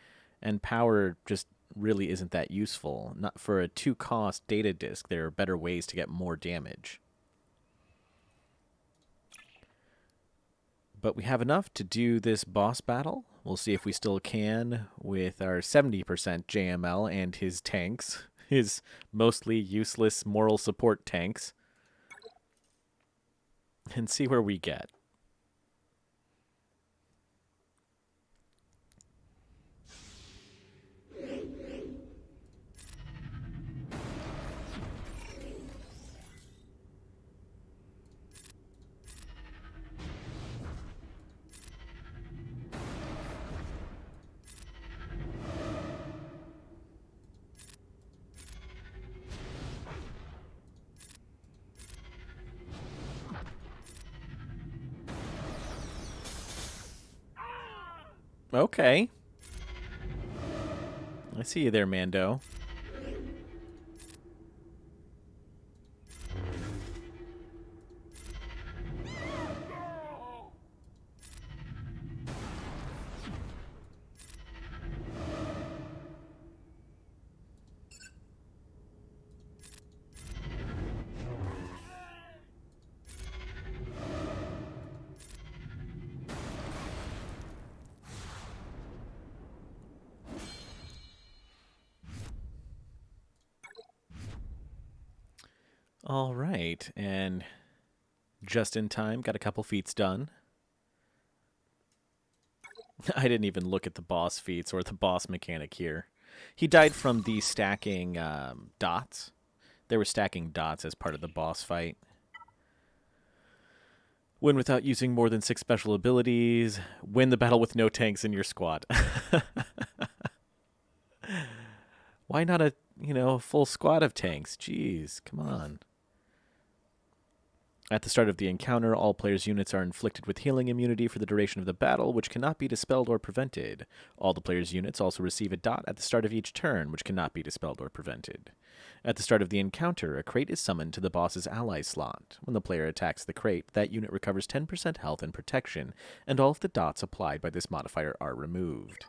and power just really isn't that useful. Not for a 2-cost data disk. There are better ways to get more damage. But we have enough to do this boss battle. We'll see if we still can with our 70% JML and his tanks, his mostly useless moral support tanks, and see where we get. Okay. I see you there, Mando. All right, and just in time, got a couple feats done. I didn't even look at the boss feats or the boss mechanic here. He died from the stacking dots. They were stacking dots as part of the boss fight. Win without using more than 6 special abilities. Win the battle with no tanks in your squad. Why not a, full squad of tanks? Jeez, come on. At the start of the encounter, all players' units are inflicted with healing immunity for the duration of the battle, which cannot be dispelled or prevented. All the players' units also receive a dot at the start of each turn, which cannot be dispelled or prevented. At the start of the encounter, a crate is summoned to the boss's ally slot. When the player attacks the crate, that unit recovers 10% health and protection, and all of the dots applied by this modifier are removed.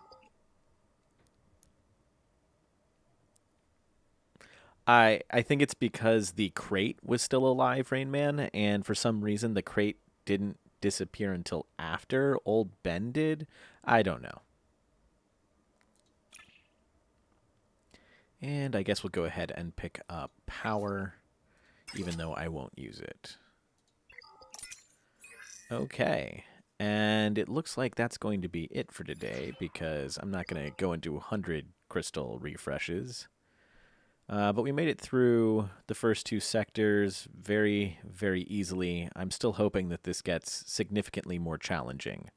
I think it's because the crate was still alive, Rain Man, and for some reason the crate didn't disappear until after old Ben did. I don't know. And I guess we'll go ahead and pick up power, even though I won't use it. Okay. And it looks like that's going to be it for today, because I'm not going to go into 100 crystal refreshes. But we made it through the first 2 sectors very, very easily. I'm still hoping that this gets significantly more challenging.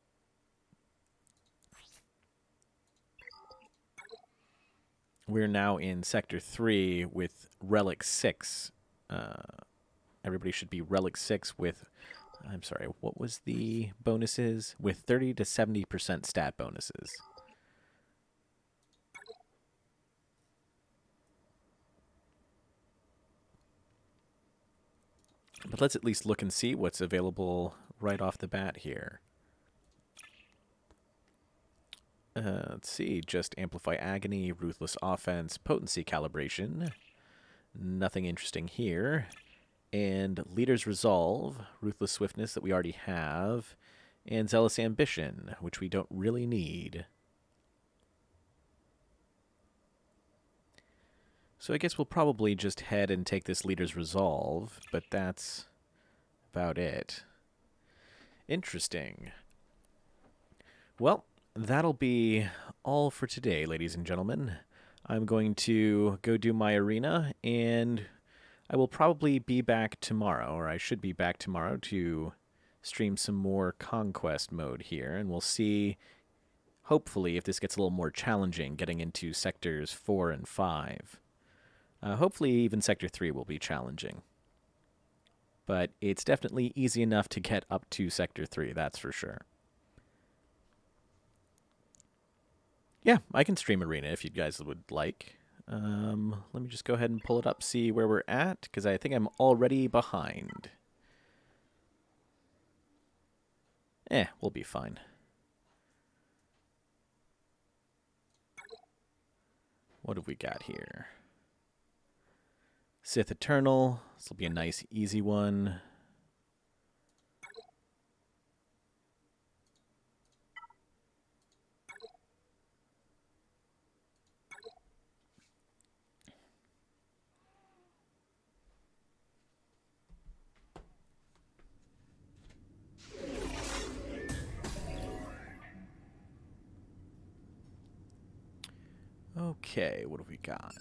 We're now in Sector 3 with Relic 6. Everybody should be Relic 6 with... I'm sorry, what was the bonuses? With 30 to 70% stat bonuses. But let's at least look and see what's available right off the bat here. Let's see, just Amplify Agony, Ruthless Offense, Potency Calibration. Nothing interesting here. And Leader's Resolve, Ruthless Swiftness that we already have, and Zealous Ambition, which we don't really need. So I guess we'll probably just head and take this leader's resolve, but that's about it. Interesting. Well, that'll be all for today, ladies and gentlemen. I'm going to go do my arena, and I will probably be back tomorrow, or I should be back tomorrow to stream some more Conquest mode here, and we'll see, hopefully, if this gets a little more challenging getting into sectors 4 and 5. Hopefully, even Sector 3 will be challenging. But it's definitely easy enough to get up to Sector 3, that's for sure. Yeah, I can stream Arena if you guys would like. Let me just go ahead and pull it up, see where we're at, because I think I'm already behind. We'll be fine. What have we got here? Sith Eternal. This will be a nice, easy one. Okay, what have we got?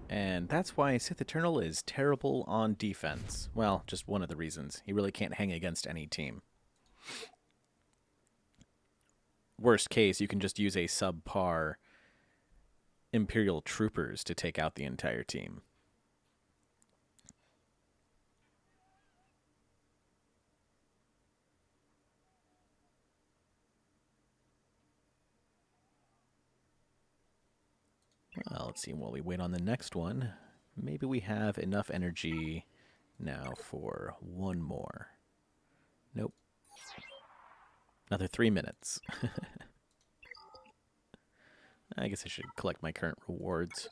And that's why Sith Eternal is terrible on defense. Well, just one of the reasons. He really can't hang against any team. Worst case, you can just use a subpar Imperial troopers to take out the entire team. Well, let's see, while we wait on the next one, maybe we have enough energy now for one more. Nope. Another 3 minutes. I guess I should collect my current rewards.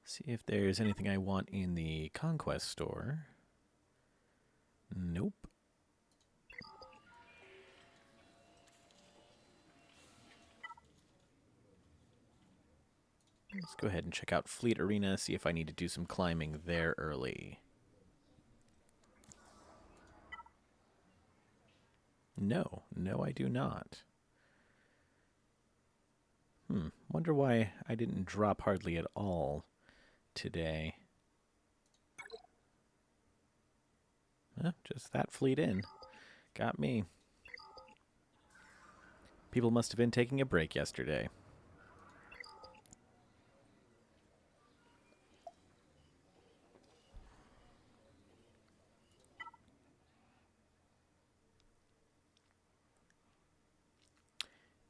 See if there's anything I want in the Conquest store. Nope. Let's go ahead and check out Fleet Arena, see if I need to do some climbing there early. No, I do not. Wonder why I didn't drop hardly at all today. Just that fleet in. Got me. People must have been taking a break yesterday.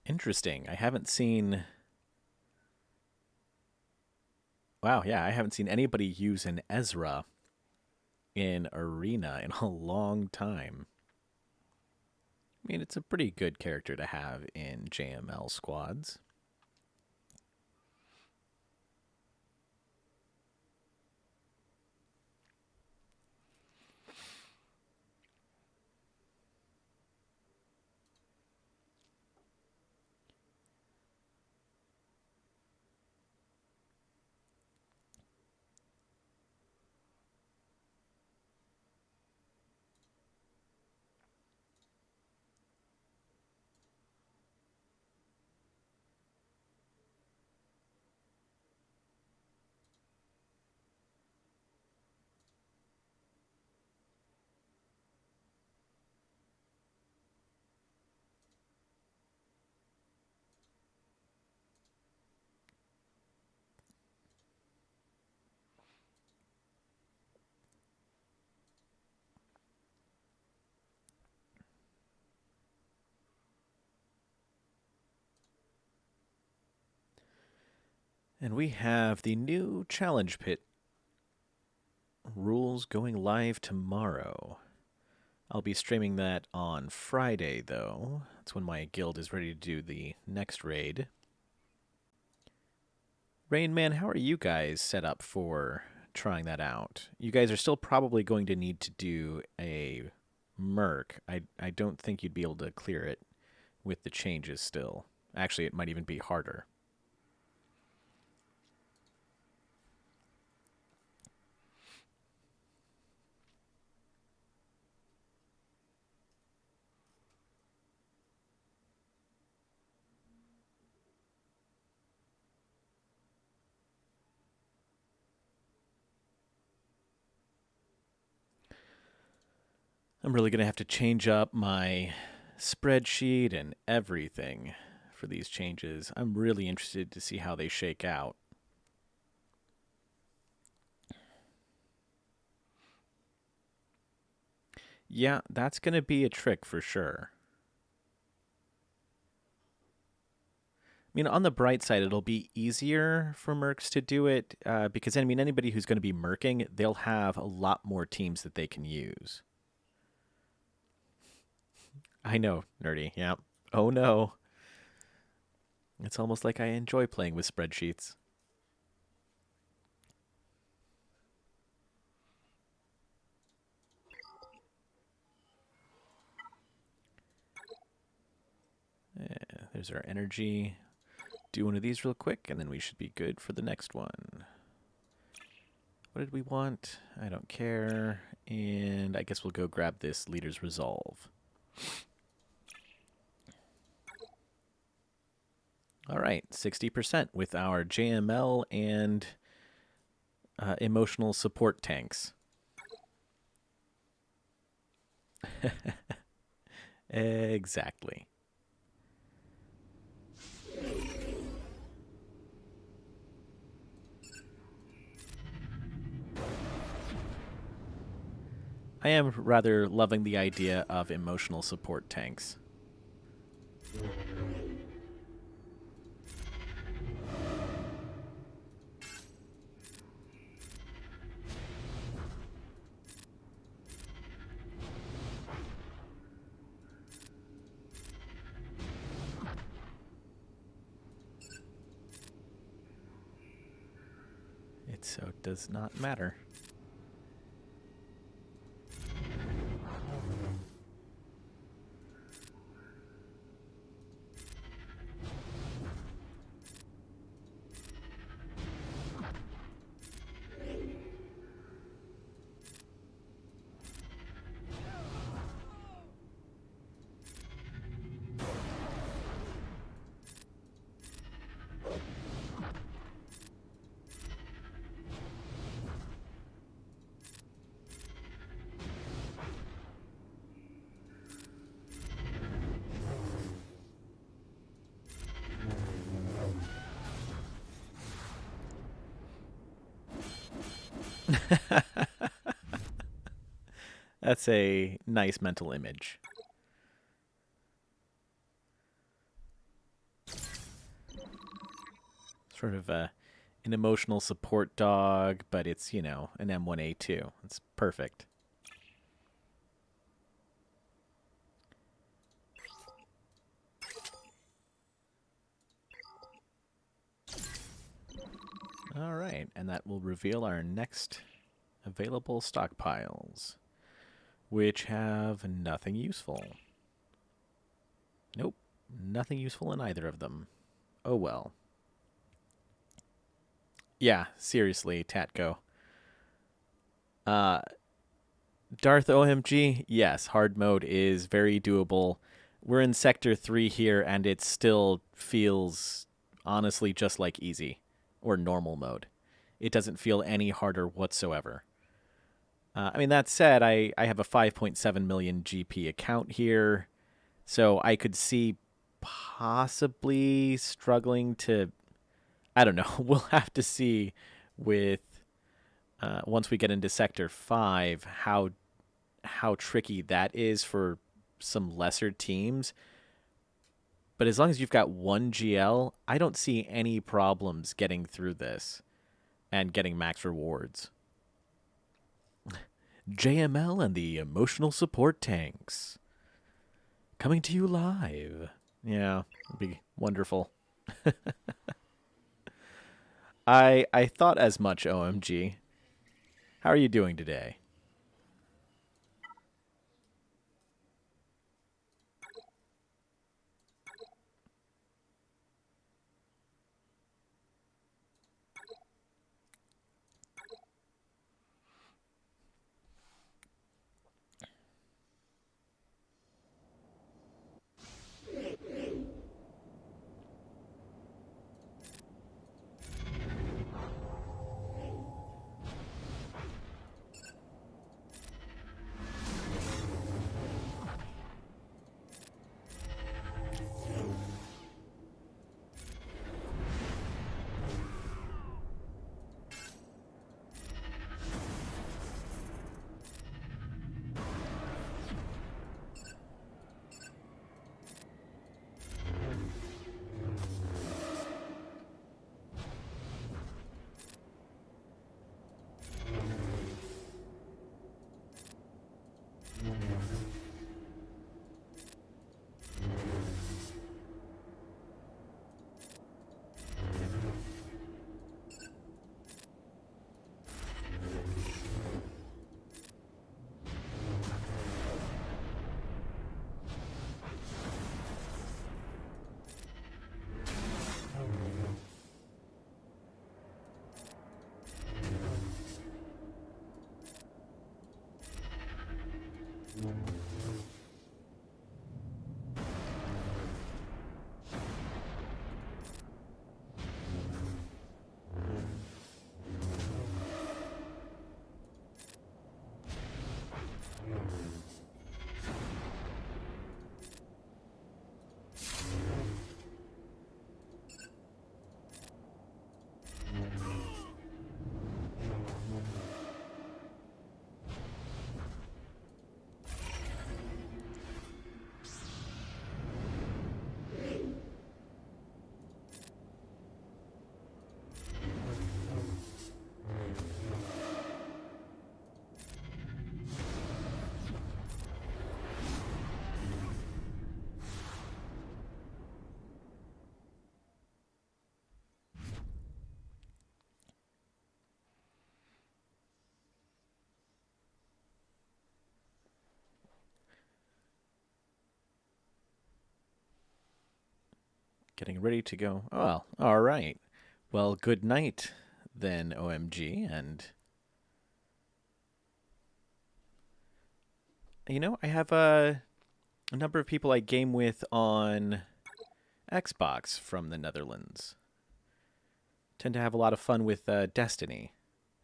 Interesting. I haven't seen... Wow, yeah, I haven't seen anybody use an Ezra in Arena in a long time. I mean, it's a pretty good character to have in JML squads. And we have the new challenge pit rules going live tomorrow. I'll be streaming that on Friday, though. That's when my guild is ready to do the next raid. Rain Man, how are you guys set up for trying that out? You guys are still probably going to need to do a merc. I don't think you'd be able to clear it with the changes still. Actually, it might even be harder. I'm really going to have to change up my spreadsheet and everything for these changes. I'm really interested to see how they shake out. Yeah, that's going to be a trick for sure. I mean, on the bright side, it'll be easier for mercs to do it because, I mean, anybody who's going to be merking, they'll have a lot more teams that they can use. I know, nerdy. Yeah. Oh no. It's almost like I enjoy playing with spreadsheets. Yeah, there's our energy. Do one of these real quick, and then we should be good for the next one. What did we want? I don't care. And I guess we'll go grab this leader's resolve. All right, 60% with our JML and emotional support tanks. Exactly. I am rather loving the idea of emotional support tanks. It so does not matter. That's a nice mental image. Sort of an emotional support dog, but it's, you know, an M1A2. It's perfect. All right, and that will reveal our next available stockpiles, which have nothing useful. Nope, nothing useful in either of them. Oh well. Yeah, seriously, Tatko. Uh, Darth OMG, yes, hard mode is very doable. We're in Sector 3 here, and it still feels honestly just like easy or normal mode. It doesn't feel any harder whatsoever. I mean, that said, I have a 5.7 million GP account here, so I could see possibly struggling to. I don't know. We'll have to see with once we get into Sector 5 how tricky that is for some lesser teams. But as long as you've got one GL, I don't see any problems getting through this and getting max rewards. JML and the emotional support tanks coming to you live. Yeah, it'd be wonderful. I thought as much, OMG. How are you doing today? Getting ready to go. Oh, well, all right. Well, good night then, OMG. And, you know, I have a number of people I game with on Xbox from the Netherlands. Tend to have a lot of fun with Destiny.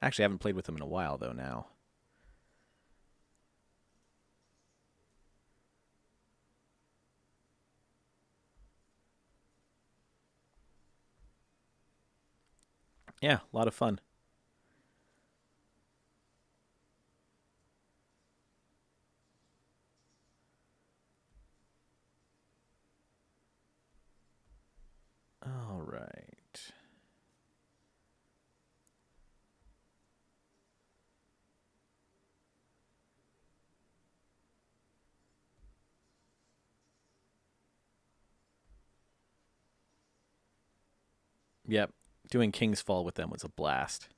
Actually, I haven't played with them in a while, though, now. Yeah, a lot of fun. All right. Yep. Doing King's Fall with them was a blast.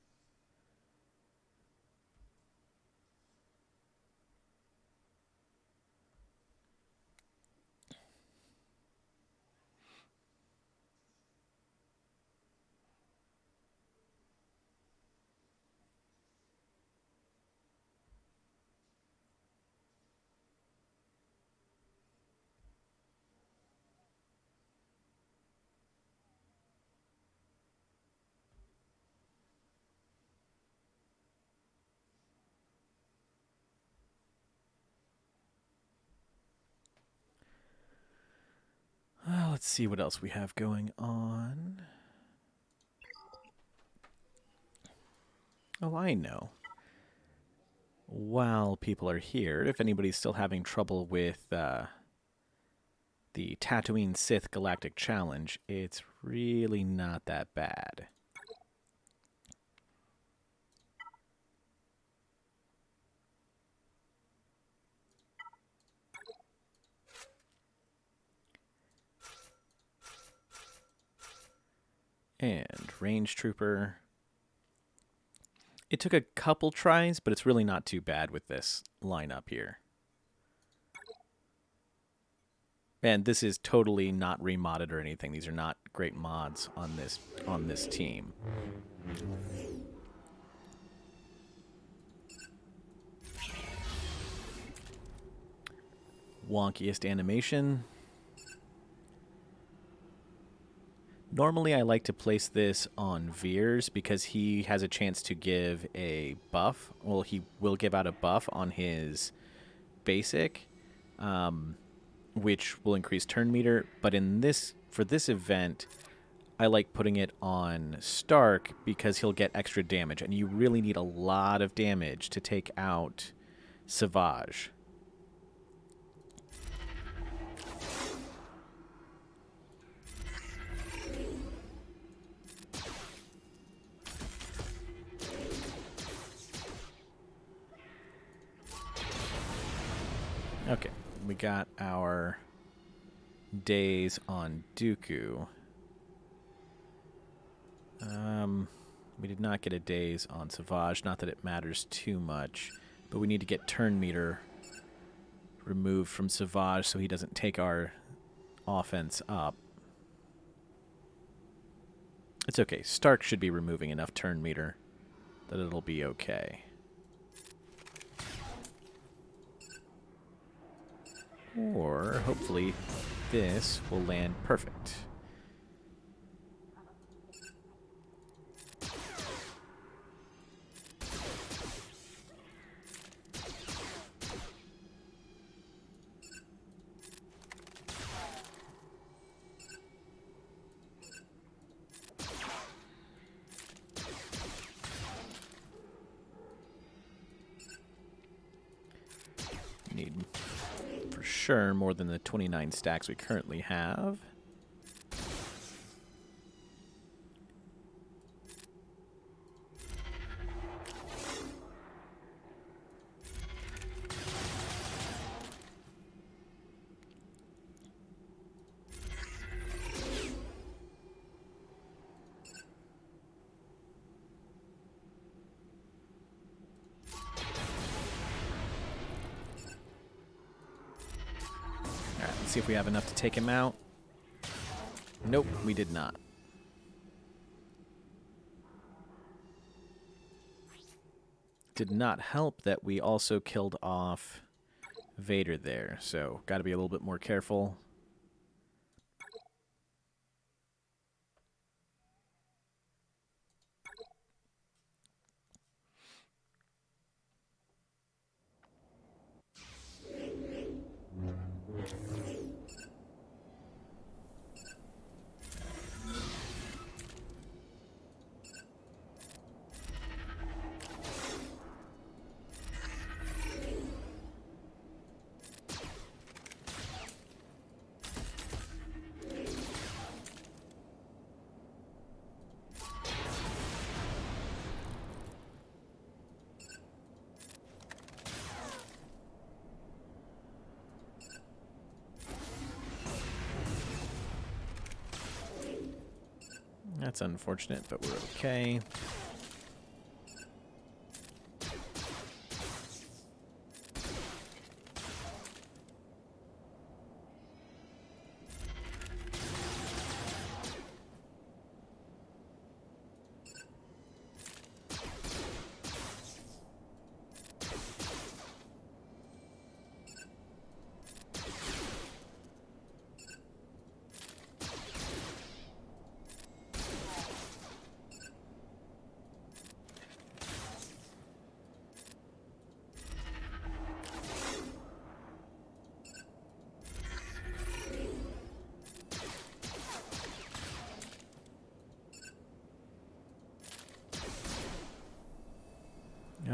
Let's see what else we have going on. Oh, I know. While people are here, if anybody's still having trouble with the Tatooine Sith Galactic Challenge, it's really not that bad. And Range Trooper. It took a couple tries, but it's really not too bad with this lineup here. And this is totally not remodded or anything. These are not great mods on this team. Wonkiest animation. Normally I like to place this on Veers because he has a chance to give a buff. Well, he will give out a buff on his basic, which will increase turn meter. But for this event, I like putting it on Stark because he'll get extra damage. And you really need a lot of damage to take out SWGOH. Okay, we got our days on Dooku. We did not get a days on SWGOH, not that it matters too much, but we need to get turn meter removed from SWGOH so he doesn't take our offense up. It's okay. Stark should be removing enough turn meter that it'll be okay. Or, hopefully, this will land perfect. Need, for sure, more than the 29 stacks we currently have. See if we have enough to take him out. Nope, we did not. Did not help that we also killed off Vader there, so got to be a little bit more careful. That's unfortunate, but we're okay.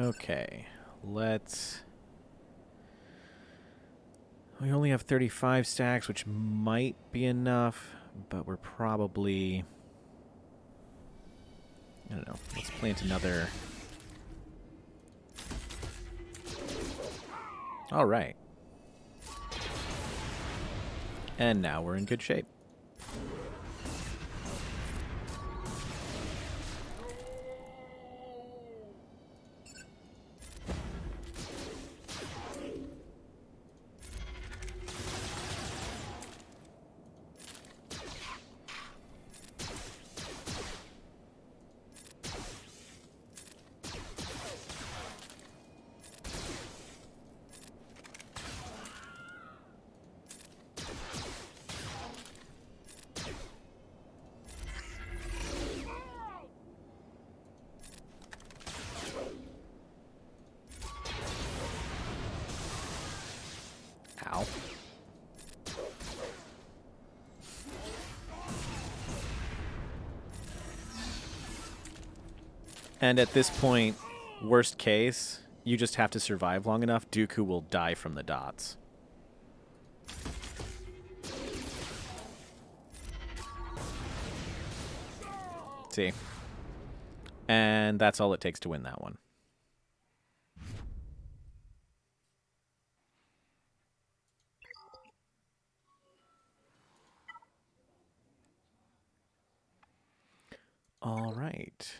Okay, let's... We only have 35 stacks, which might be enough, but we're probably... I don't know. Let's plant another... All right. And now we're in good shape. Ow. And at this point, worst case, you just have to survive long enough. Dooku will die from the dots. See? And that's all it takes to win that one. All right.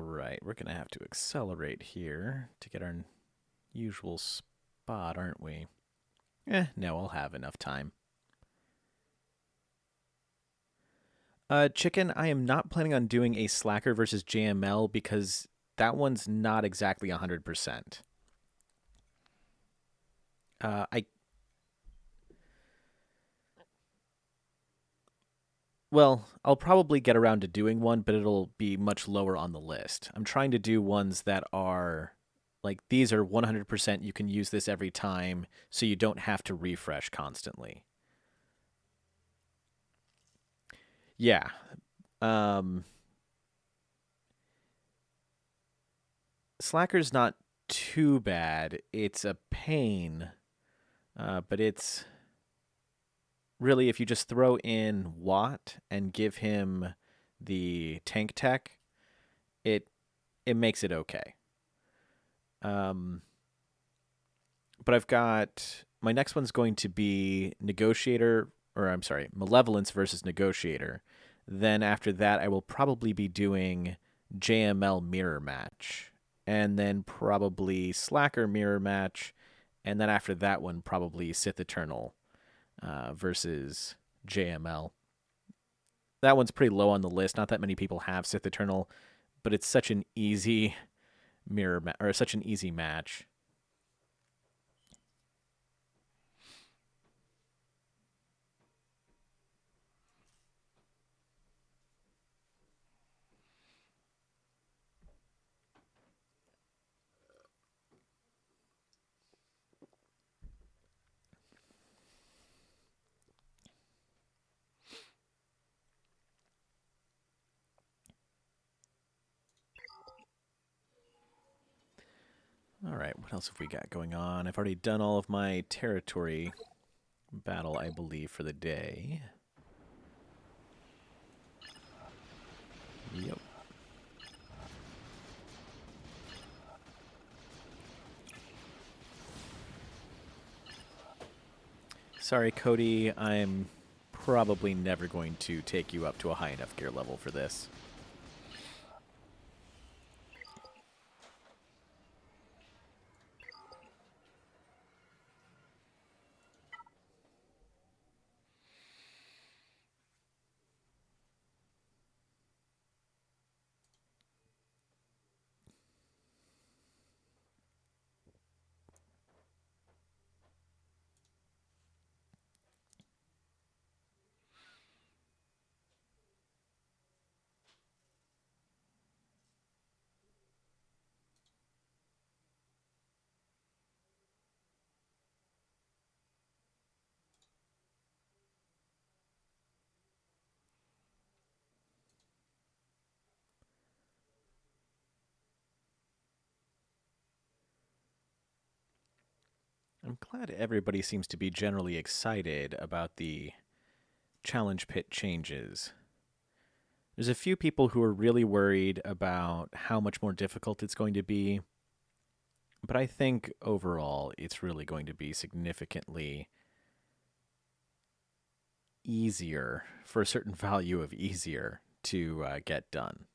All right, we're going to have to accelerate here to get our usual spot, aren't we? No, I'll have enough time. Chicken, I am not planning on doing a Slacker versus JML because that one's not exactly 100%. I Well, I'll probably get around to doing one, but it'll be much lower on the list. I'm trying to do ones that are like these are 100% you can use this every time so you don't have to refresh constantly. Yeah. Um Slacker's not too bad. It's a pain, but it's really if you just throw in Watt and give him the tank tech, it it makes it okay. Um but I've got my next one's going to be Negotiator, or I'm sorry, Malevolence versus Negotiator. Then after that, I will probably be doing JML Mirror Match, and then probably Slacker Mirror Match, and then after that one, probably Sith Eternal versus JML. That one's pretty low on the list. Not that many people have Sith Eternal, but it's such an easy or such an easy match. All right, what else have we got going on? I've already done all of my territory battle, I believe, for the day. Yep. Sorry, Cody, I'm probably never going to take you up to a high enough gear level for this. I'm glad everybody seems to be generally excited about the challenge pit changes. There's a few people who are really worried about how much more difficult it's going to be, but I think overall it's really going to be significantly easier for a certain value of easier to get done.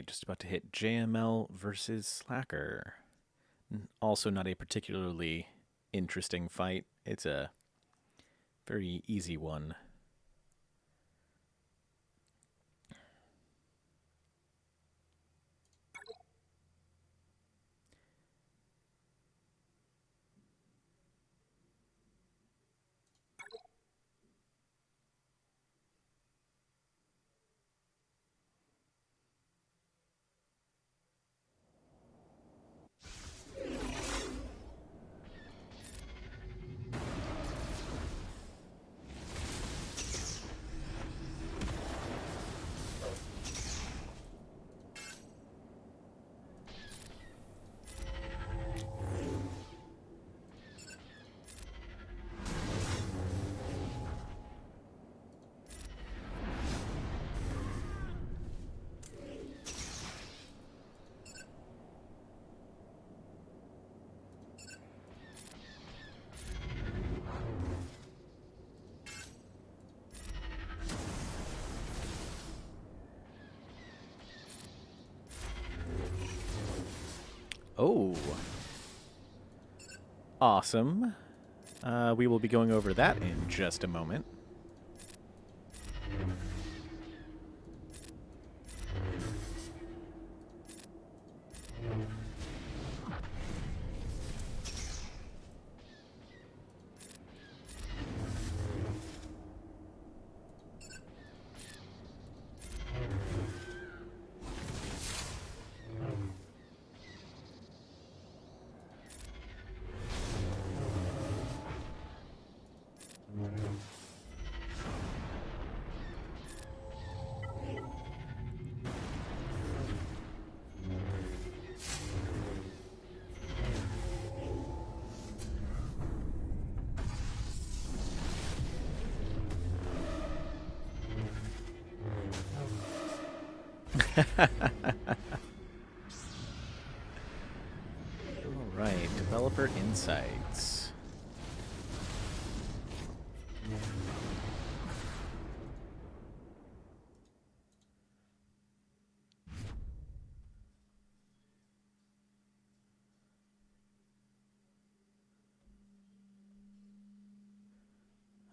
right, just about to hit JML versus Slacker. Also, not a particularly interesting fight. It's a very easy one. Oh, awesome. We will be going over that in just a moment. All right, developer insights.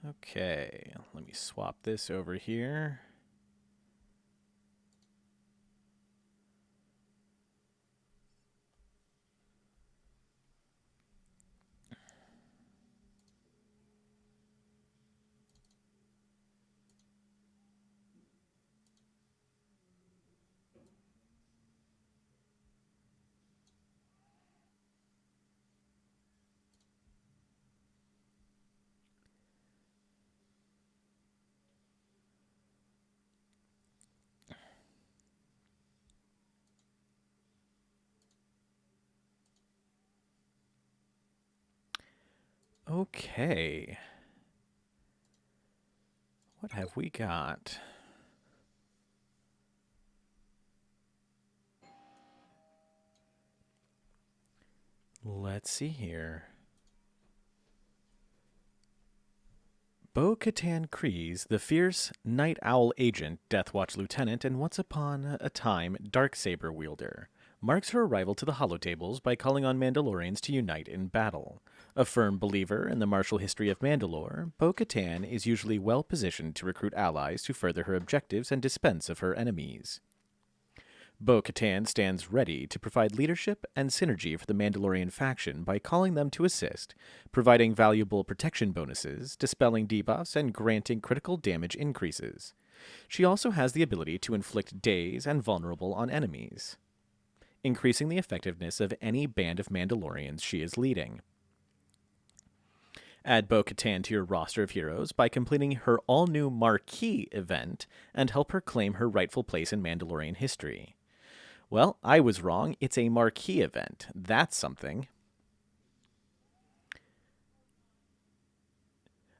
Okay, let me swap this over here. Okay. What have we got? Let's see here. Bo-Katan Kryze, the fierce Night Owl agent, Deathwatch lieutenant, and once upon a time Darksaber wielder, marks her arrival to the Holotables by calling on Mandalorians to unite in battle. A firm believer in the martial history of Mandalore, Bo-Katan is usually well positioned to recruit allies to further her objectives and dispense of her enemies. Bo-Katan stands ready to provide leadership and synergy for the Mandalorian faction by calling them to assist, providing valuable protection bonuses, dispelling debuffs, and granting critical damage increases. She also has the ability to inflict daze and vulnerable on enemies, increasing the effectiveness of any band of Mandalorians she is leading. Add Bo-Katan to your roster of heroes by completing her all-new Marquee event and help her claim her rightful place in Mandalorian history. Well, I was wrong. It's a marquee event. That's something.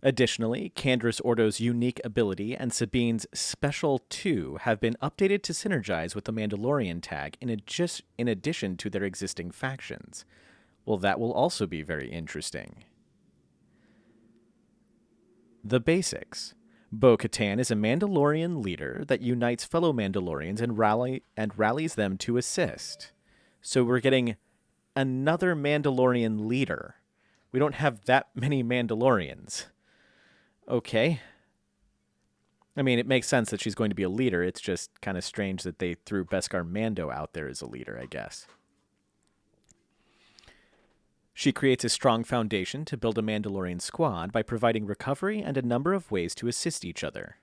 Additionally, Candra's Ordo's unique ability and Sabine's Special 2 have been updated to synergize with the Mandalorian tag in addition to their existing factions. Well, that will also be very interesting. The basics. Bo-Katan is a Mandalorian leader that unites fellow Mandalorians and rallies them to assist. So we're getting another Mandalorian leader. We don't have that many Mandalorians. Okay. I mean, it makes sense that she's going to be a leader. It's just kind of strange that they threw Beskar Mando out there as a leader, I guess. She creates a strong foundation to build a Mandalorian squad by providing recovery and a number of ways to assist each other.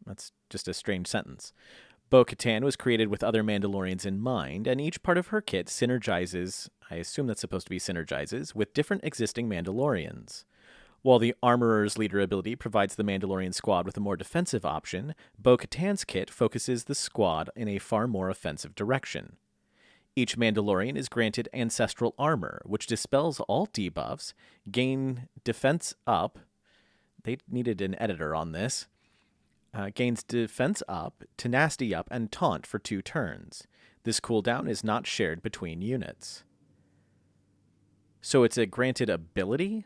That's just a strange sentence. Bo-Katan was created with other Mandalorians in mind, and each part of her kit synergizes, I assume that's supposed to be synergizes, with different existing Mandalorians. While the Armorer's leader ability provides the Mandalorian squad with a more defensive option, Bo-Katan's kit focuses the squad in a far more offensive direction. Each Mandalorian is granted ancestral armor, which dispels all debuffs, gain defense up. They needed an editor on this. Gains defense up, tenacity up, and taunt for 2 turns. This cooldown is not shared between units. So it's a granted ability?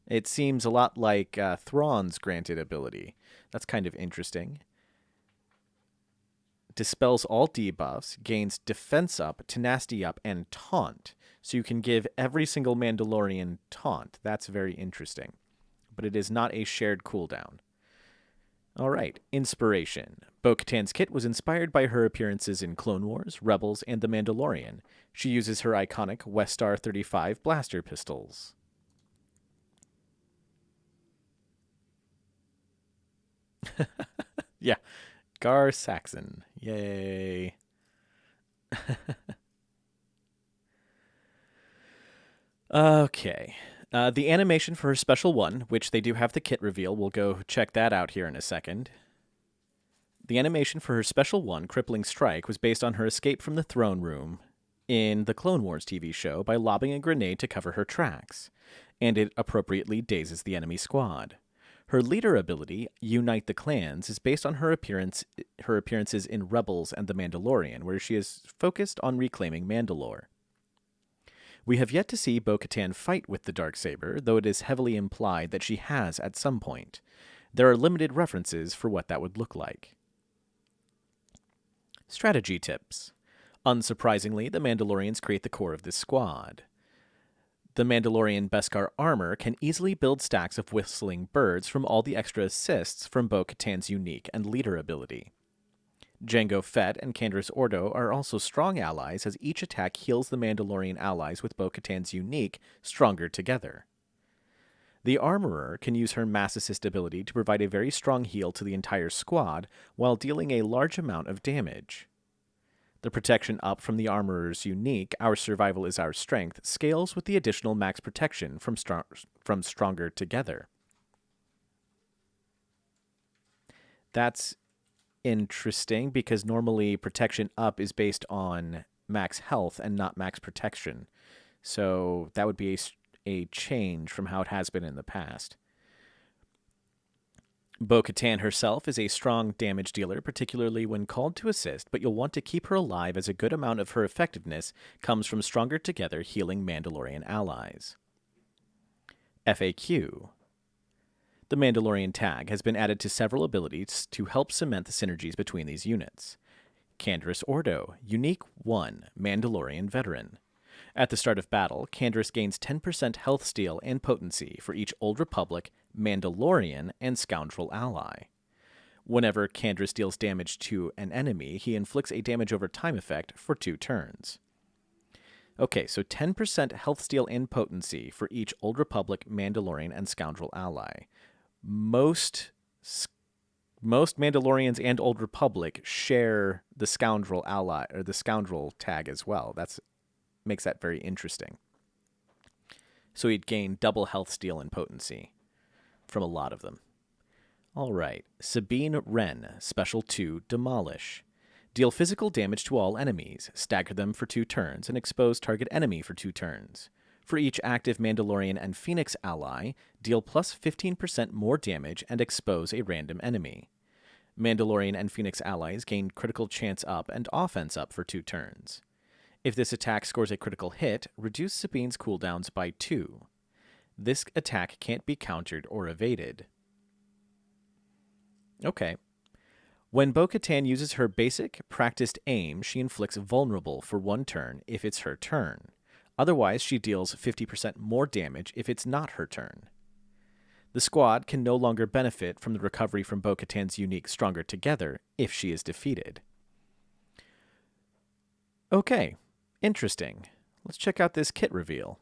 It seems a lot like Thrawn's granted ability. That's kind of interesting. Dispels all debuffs, gains defense up, tenacity up, and taunt. So you can give every single Mandalorian taunt. That's very interesting. But it is not a shared cooldown. All right, inspiration. Bo-Katan's kit was inspired by her appearances in Clone Wars, Rebels, and The Mandalorian. She uses her iconic Westar 35 blaster pistols. Yeah, Gar Saxon. Yay. Okay. The animation for her special one, which they do have the kit reveal, we'll go check that out here in a second. The animation for her special one, Crippling Strike, was based on her escape from the throne room in the Clone Wars TV show by lobbing a grenade to cover her tracks, and it appropriately dazes the enemy squad. Her leader ability, Unite the Clans, is based on her appearances in Rebels and The Mandalorian, where she is focused on reclaiming Mandalore. We have yet to see Bo-Katan fight with the Darksaber, though it is heavily implied that she has at some point. There are limited references for what that would look like. Strategy tips. Unsurprisingly, the Mandalorians create the core of this squad. The Mandalorian Beskar armor can easily build stacks of whistling birds from all the extra assists from Bo-Katan's unique and leader ability. Jango Fett and Canderous Ordo are also strong allies, as each attack heals the Mandalorian allies with Bo-Katan's unique Stronger Together. The Armorer can use her Mass Assist ability to provide a very strong heal to the entire squad while dealing a large amount of damage. The protection up from the Armorer's unique, Our Survival is Our Strength, scales with the additional max protection from Stronger Together. That's interesting, because normally protection up is based on max health and not max protection. So that would be a change from how it has been in the past. Bo-Katan herself is a strong damage dealer, particularly when called to assist, but you'll want to keep her alive, as a good amount of her effectiveness comes from Stronger Together healing Mandalorian allies. FAQ. The Mandalorian tag has been added to several abilities to help cement the synergies between these units. Canderous Ordo, Unique 1, Mandalorian Veteran. At the start of battle, Canderous gains 10% health steal and potency for each Old Republic, Mandalorian, and Scoundrel ally. Whenever Canderous deals damage to an enemy, he inflicts a damage over time effect for 2 turns. Okay, so 10% health steal and potency for each Old Republic, Mandalorian, and Scoundrel ally. Most Mandalorians and Old Republic share the Scoundrel ally, or the Scoundrel tag as well. That's makes that very interesting. So he'd gain double health steal and potency from a lot of them. All right, Sabine Wren, Special 2, Demolish. Deal physical damage to all enemies, stagger them for 2 turns, and expose target enemy for 2 turns. For each active Mandalorian and Phoenix ally, deal plus 15% more damage and expose a random enemy. Mandalorian and Phoenix allies gain critical chance up and offense up for 2 turns. If this attack scores a critical hit, reduce Sabine's cooldowns by 2. This attack can't be countered or evaded. Okay. When Bo-Katan uses her basic, practiced aim, she inflicts vulnerable for 1 turn if it's her turn. Otherwise, she deals 50% more damage if it's not her turn. The squad can no longer benefit from the recovery from Bo-Katan's unique Stronger Together if she is defeated. Okay, interesting. Let's check out this kit reveal.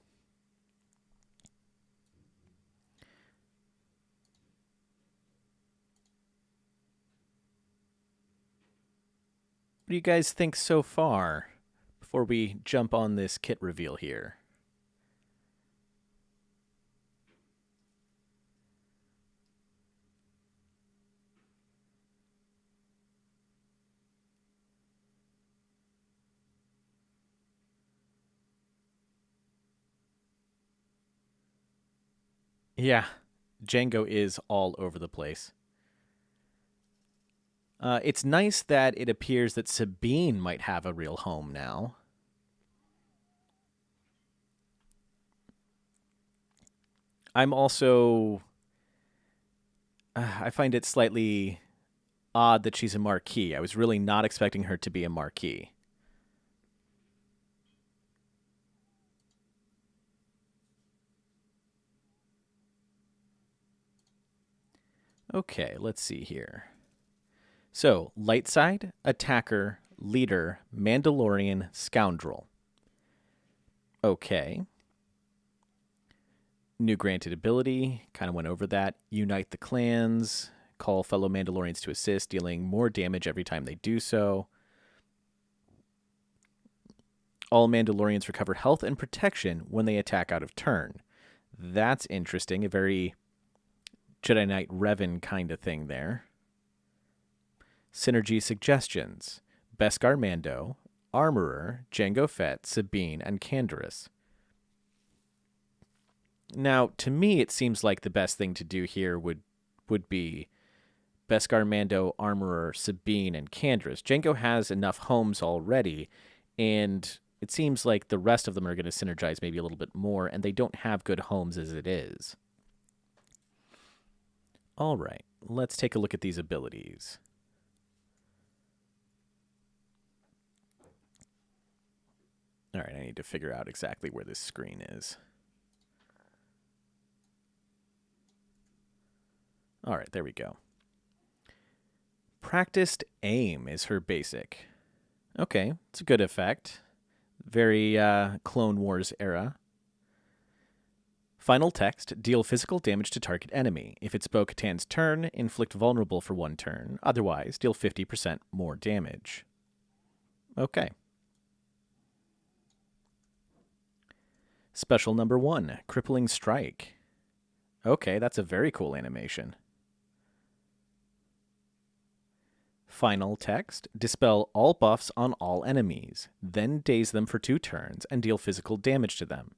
What do you guys think so far before we jump on this kit reveal here? Yeah, Django is all over the place. It's nice that it appears that Sabine might have a real home now. I'm also. I find it slightly odd that she's a Marquis. I was really not expecting her to be a Marquis. Okay, let's see here. So, light side, attacker, leader, Mandalorian, scoundrel. Okay. New granted ability, kind of went over that. Unite the clans, call fellow Mandalorians to assist, dealing more damage every time they do so. All Mandalorians recover health and protection when they attack out of turn. That's interesting, a very Jedi Knight Revan kind of thing there. Synergy suggestions: Beskar Mando, Armorer, Jango Fett, Sabine, and Canderous. Now, to me, it seems like the best thing to do here would be Beskar Mando, Armorer, Sabine, and Canderous. Jango has enough homes already, and it seems like the rest of them are going to synergize maybe a little bit more, and they don't have good homes as it is. All right, let's take a look at these abilities. All right, I need to figure out exactly where this screen is. All right, there we go. Practiced aim is her basic. Okay, it's a good effect. Very Clone Wars era. Final text: deal physical damage to target enemy. If it's Bo-Katan's turn, inflict vulnerable for 1 turn. Otherwise, deal 50% more damage. Okay. Special number 1, Crippling Strike. Okay, that's a very cool animation. Final text: dispel all buffs on all enemies, then daze them for 2 turns and deal physical damage to them.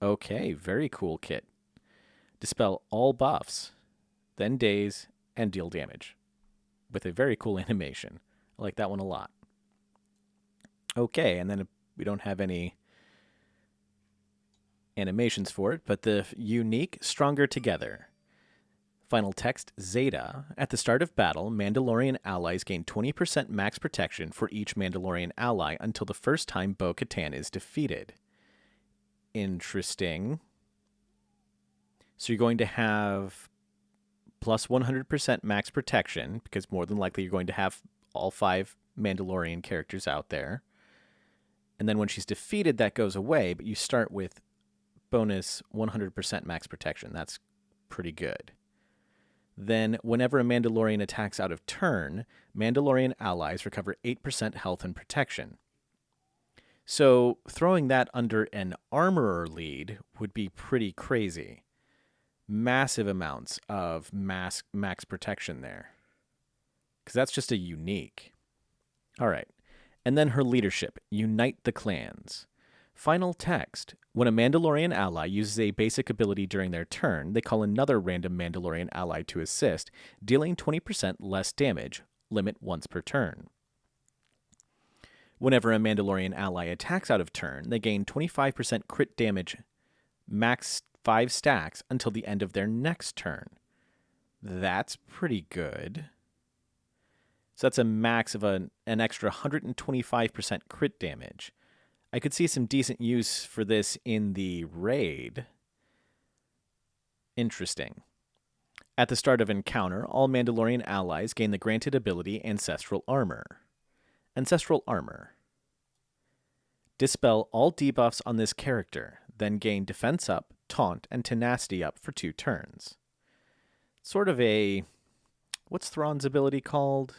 Okay, very cool kit. Dispel all buffs, then daze and deal damage. With a very cool animation. I like that one a lot. Okay, and then we don't have any animations for it, but the unique Stronger Together. Final text: Zeta. At the start of battle, Mandalorian allies gain 20% max protection for each Mandalorian ally until the first time Bo-Katan is defeated. Interesting. So you're going to have plus 100% max protection, because more than likely you're going to have all 5 Mandalorian characters out there. And then when she's defeated, that goes away, but you start with bonus 100% max protection. That's pretty good. Then, whenever a Mandalorian attacks out of turn, Mandalorian allies recover 8% health and protection. So, throwing that under an Armorer lead would be pretty crazy. Massive amounts of max protection there. Because that's just a unique. All right. And then her leadership: unite the clans. Final text: when a Mandalorian ally uses a basic ability during their turn, they call another random Mandalorian ally to assist, dealing 20% less damage, limit once per turn. Whenever a Mandalorian ally attacks out of turn, they gain 25% crit damage, max 5 stacks, until the end of their next turn. That's pretty good. So that's a max of an extra 125% crit damage. I could see some decent use for this in the raid. Interesting. At the start of encounter, all Mandalorian allies gain the granted ability Ancestral Armor. Ancestral Armor. Dispel all debuffs on this character, then gain Defense Up, Taunt, and Tenacity Up for 2 turns. Sort of a... What's Thrawn's ability called?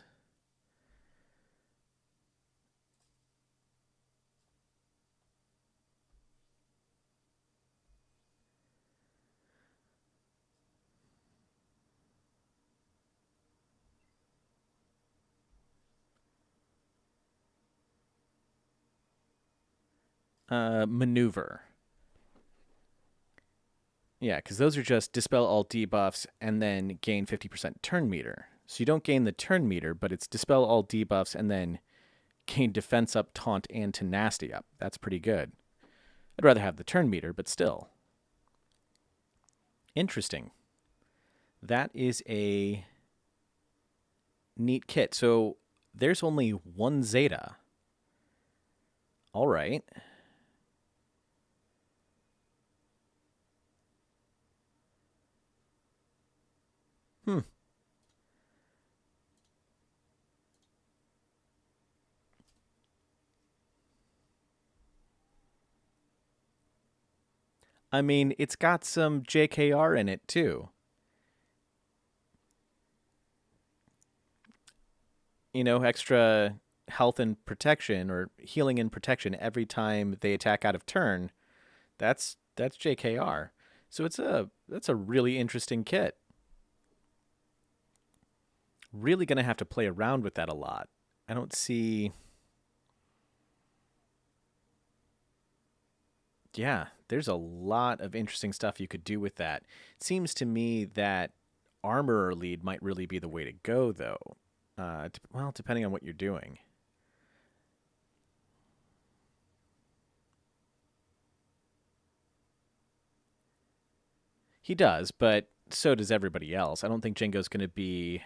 Maneuver. Yeah, because those are just dispel all debuffs and then gain 50% turn meter. So you don't gain the turn meter, but it's dispel all debuffs and then gain defense up, taunt, and tenacity up. That's pretty good. I'd rather have the turn meter, but still. Interesting. That is a neat kit. So there's only 1 Zeta. All right. I mean, it's got some JKR in it, too. You know, extra health and protection or healing and protection every time they attack out of turn. That's JKR. So that's a really interesting kit. Really going to have to play around with that a lot. I don't see... Yeah, there's a lot of interesting stuff you could do with that. It seems to me that Armorer lead might really be the way to go, though. Well, depending on what you're doing. He does, but so does everybody else. I don't think Jango's going to be...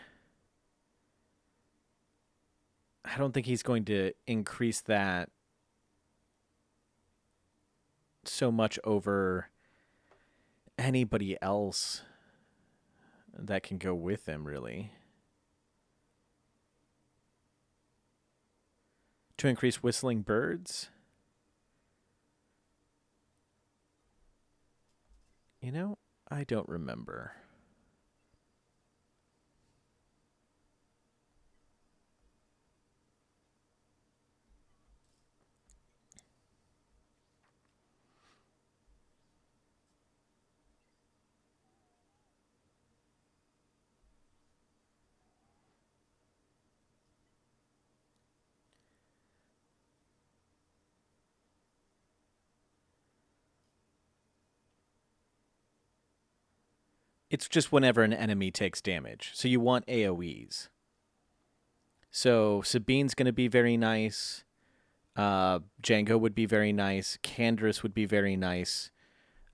I don't think he's going to increase that so much over anybody else that can go with him, really. To increase whistling birds? You know, I don't remember. It's just whenever an enemy takes damage. So you want AoEs. So Sabine's going to be very nice. Django would be very nice. Canderous would be very nice.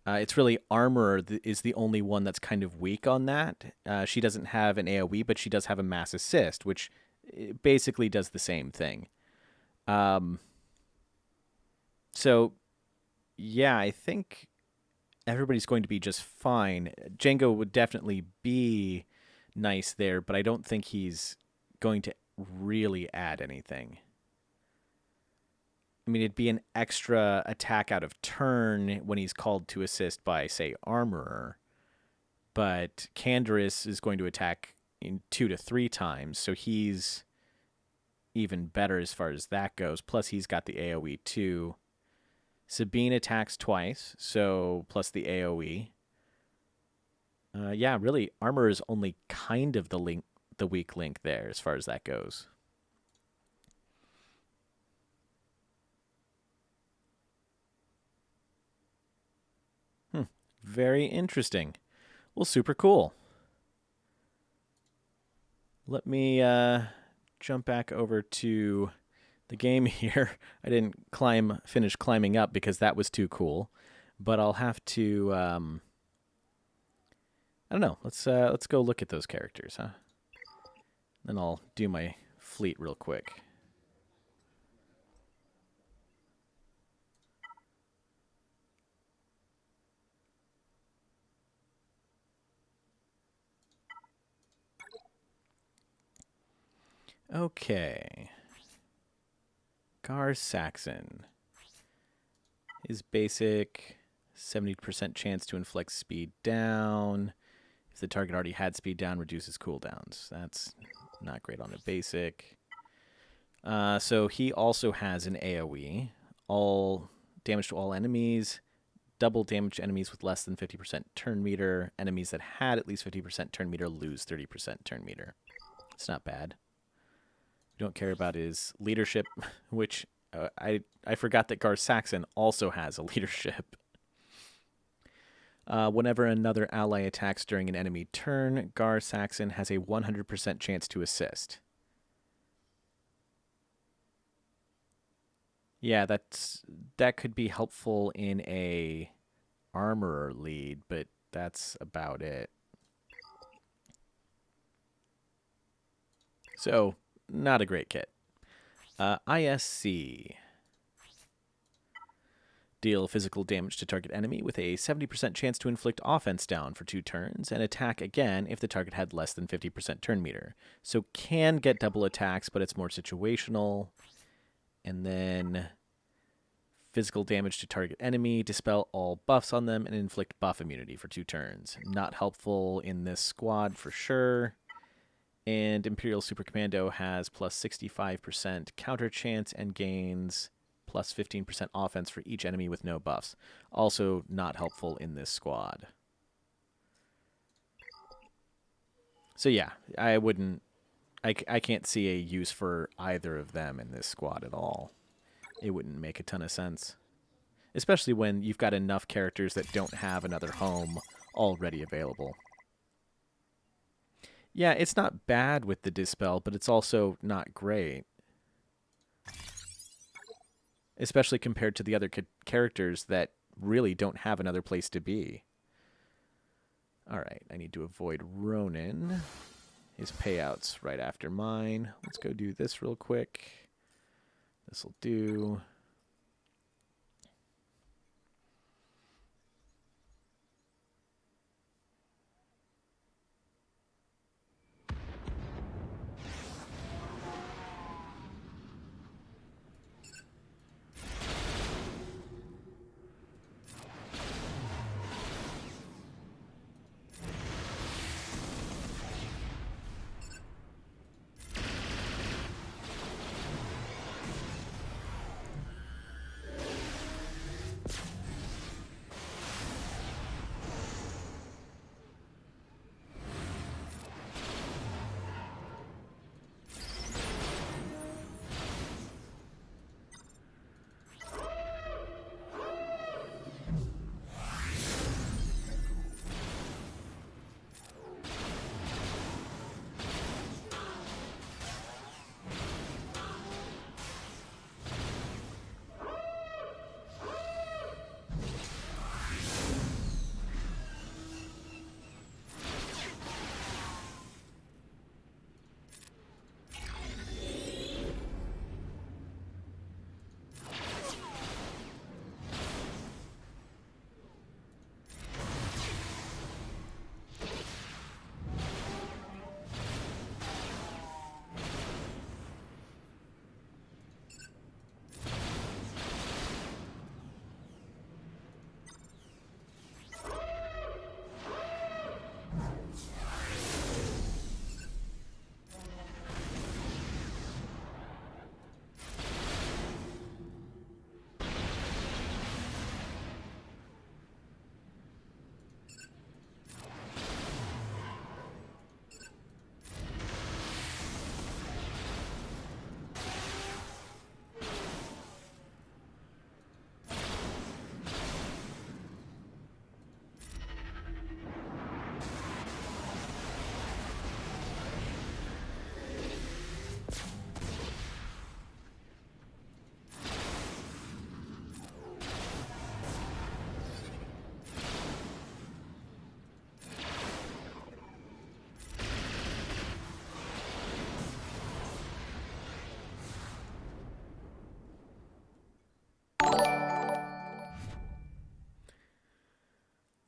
It's really Armorer is the only one that's kind of weak on that. She doesn't have an AoE, but she does have a mass assist, which basically does the same thing. So, yeah, I think everybody's going to be just fine. Django would definitely be nice there, but I don't think he's going to really add anything. I mean, it'd be an extra attack out of turn when he's called to assist by, say, Armorer. But Canderous is going to attack in 2 to 3 times, so he's even better as far as that goes. Plus, he's got the AoE too. Sabine attacks twice, so plus the AoE. Yeah, really, Armor is only kind of the weak link there as far as that goes. Very interesting. Well, super cool. Let me jump back over to the game here. I didn't finish climbing up because that was too cool, but I'll have to. I don't know. Let's go look at those characters, huh? Then I'll do my fleet real quick. Okay. Gar Saxon. His basic 70% chance to inflict speed down. If the target already had speed down, reduces cooldowns. That's not great on a basic. So he also has an AoE. All damage to all enemies. Double damage to enemies with less than 50% turn meter. Enemies that had at least 50% turn meter lose 30% turn meter. It's not bad. We don't care about his leadership, which I forgot that Gar Saxon also has a leadership. Whenever another ally attacks during an enemy turn, Gar Saxon has a 100% chance to assist. Yeah, that could be helpful in a armorer lead, but that's about it. So, not a great kit. ISC. Deal physical damage to target enemy with a 70% chance to inflict offense down for 2 turns, and attack again if the target had less than 50% turn meter. So can get double attacks, but it's more situational. And then physical damage to target enemy, dispel all buffs on them, and inflict buff immunity for 2 turns. Not helpful in this squad for sure. And Imperial Super Commando has plus 65% counter chance and gains plus 15% offense for each enemy with no buffs. Also not helpful in this squad. So yeah, I wouldn't... I can't see a use for either of them in this squad at all. It wouldn't make a ton of sense. Especially when you've got enough characters that don't have another home already available. Yeah, it's not bad with the Dispel, but it's also not great. Especially compared to the other characters that really don't have another place to be. Alright, I need to avoid Ronin. His payout's right after mine. Let's go do this real quick. This'll do.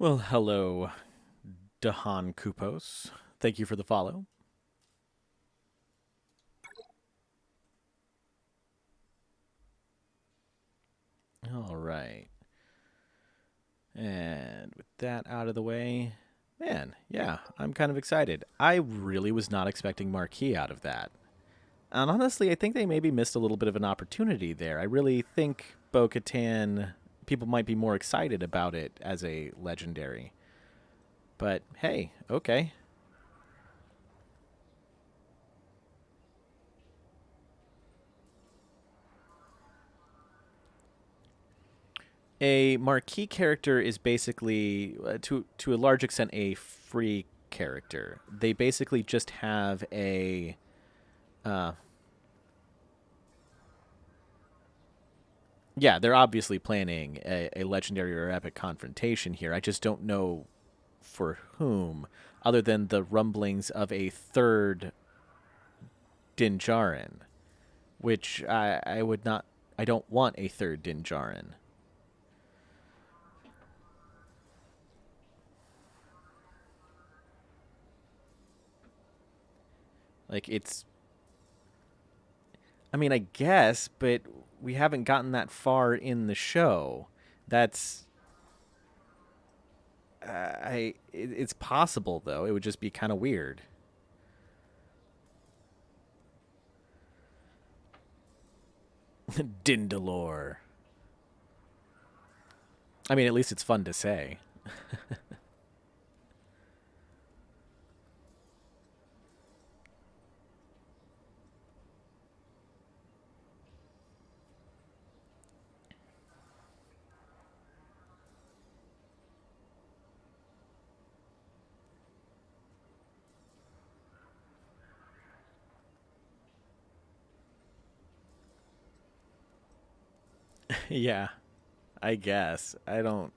Well, hello, Dahan Kupos. Thank you for the follow. All right. And with that out of the way, man, yeah, I'm kind of excited. I really was not expecting Marquis out of that. And honestly, I think they maybe missed a little bit of an opportunity there. I really think Bo Katan, people might be more excited about it as a legendary. But hey, okay. A marquee character is basically, to a large extent, a free character. They basically just have a uh, yeah, they're obviously planning a legendary or epic confrontation here. I just don't know for whom, other than the rumblings of a third Dinjarin, which I would not. I don't want a third Dinjarin. Like it's. I mean, I guess, but we haven't gotten that far in the show. That's it's possible though. It would just be kind of weird. Dindalore. I mean, at least it's fun to say. Yeah, I guess. I don't.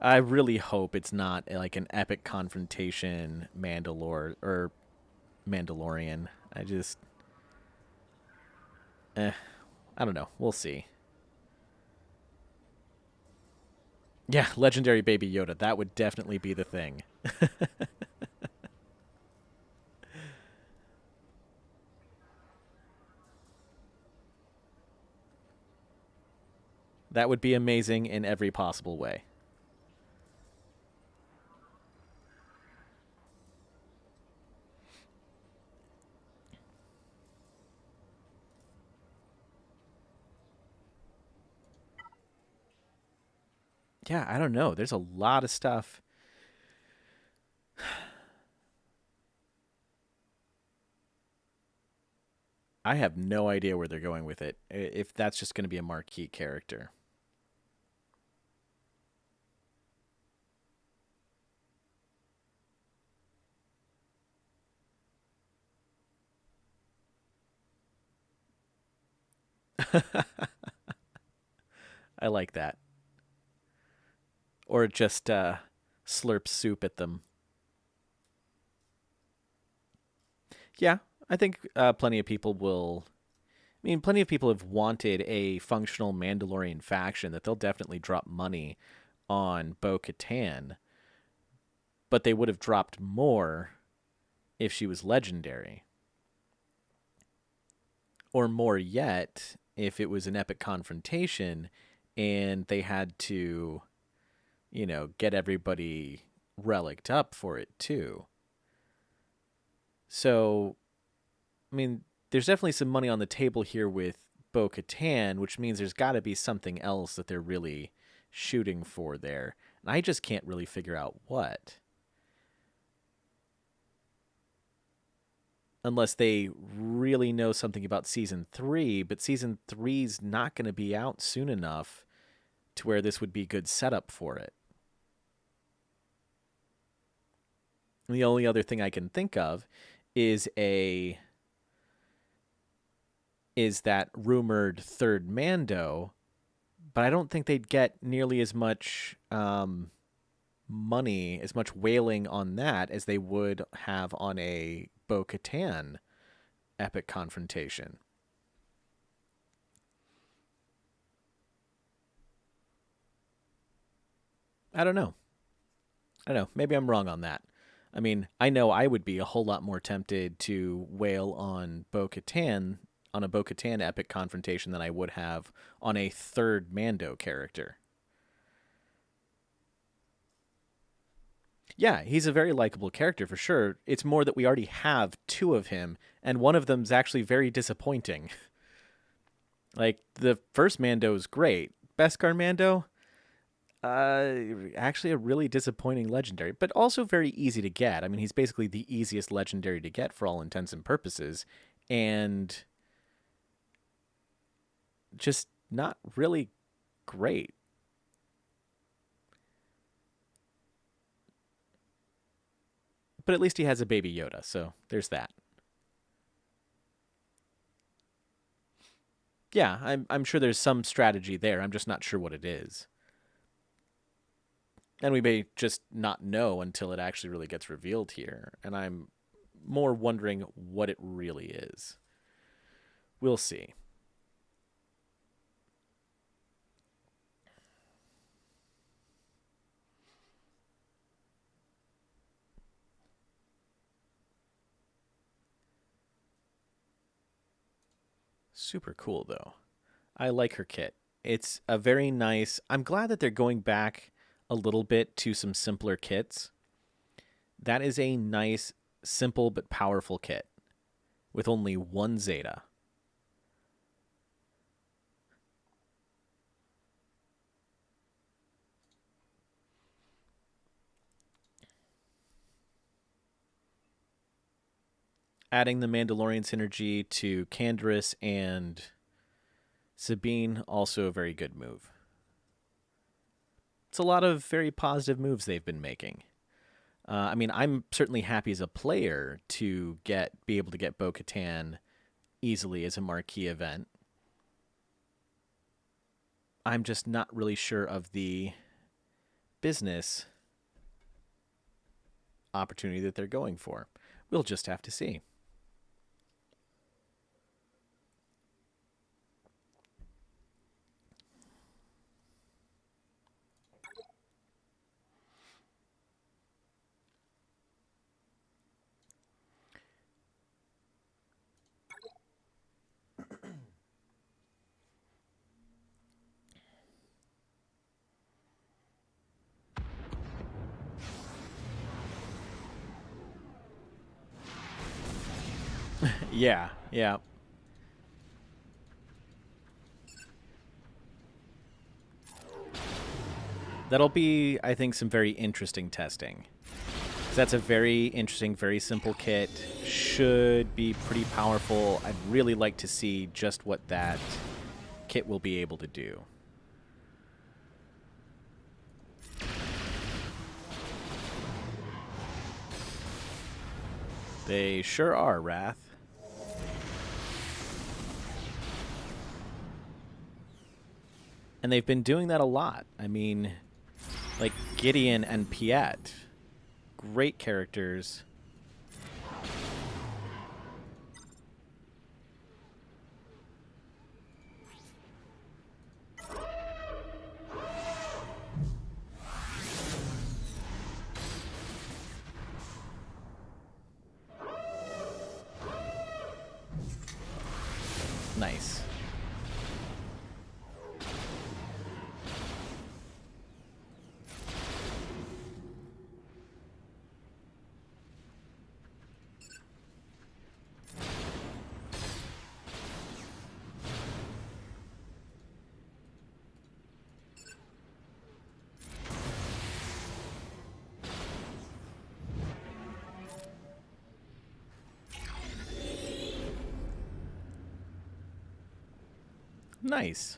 I really hope it's not like an epic confrontation Mandalore or Mandalorian. I just, I don't know. We'll see. Yeah, legendary Baby Yoda. That would definitely be the thing. That would be amazing in every possible way. Yeah, I don't know. There's a lot of stuff. I have no idea where they're going with it. If that's just going to be a marquee character. I like that. Or just slurp soup at them. Yeah, I think plenty of people will. I mean, plenty of people have wanted a functional Mandalorian faction that they'll definitely drop money on Bo Katan, but they would have dropped more if she was legendary. Or more yet, if it was an epic confrontation and they had to, get everybody relicked up for it too. So, I mean, there's definitely some money on the table here with Bo Katan, which means there's got to be something else that they're really shooting for there. And I just can't really figure out what. Unless they really know something about season three, but season three's not going to be out soon enough to where this would be good setup for it. And the only other thing I can think of is a is that rumored third Mando, but I don't think they'd get nearly as much money, as much whaling on that as they would have on a Bo Katan epic confrontation. I don't know. I don't know. Maybe I'm wrong on that. I mean, I know I would be a whole lot more tempted to wail on Bo-Katan on a Bo-Katan epic confrontation than I would have on a third Mando character. Yeah, he's a very likable character for sure. It's more that we already have two of him, and one of them's actually very disappointing. Like the first Mando is great. Beskar Mando, actually a really disappointing legendary, but also very easy to get. I mean, he's basically the easiest legendary to get for all intents and purposes, and just not really great. But at least he has a baby Yoda, so there's that. Yeah, I'm sure there's some strategy there. I'm just not sure what it is. And we may just not know until it actually really gets revealed here. And I'm more wondering what it really is. We'll see. Super cool, though. I like her kit. It's a very nice. I'm glad that they're going back a little bit to some simpler kits. That is a nice, simple, but powerful kit with only one Zeta. Adding the Mandalorian synergy to Canderous and Sabine, also a very good move. It's a lot of very positive moves they've been making. I mean, I'm certainly happy as a player to be able to get Bo-Katan easily as a marquee event. I'm just not really sure of the business opportunity that they're going for. We'll just have to see. Yeah, yeah. That'll be, I think, some very interesting testing. That's a very interesting, very simple kit. Should be pretty powerful. I'd really like to see just what that kit will be able to do. They sure are, Wrath. And they've been doing that a lot. I mean, like Gideon and Piet. Great characters. Nice. Nice.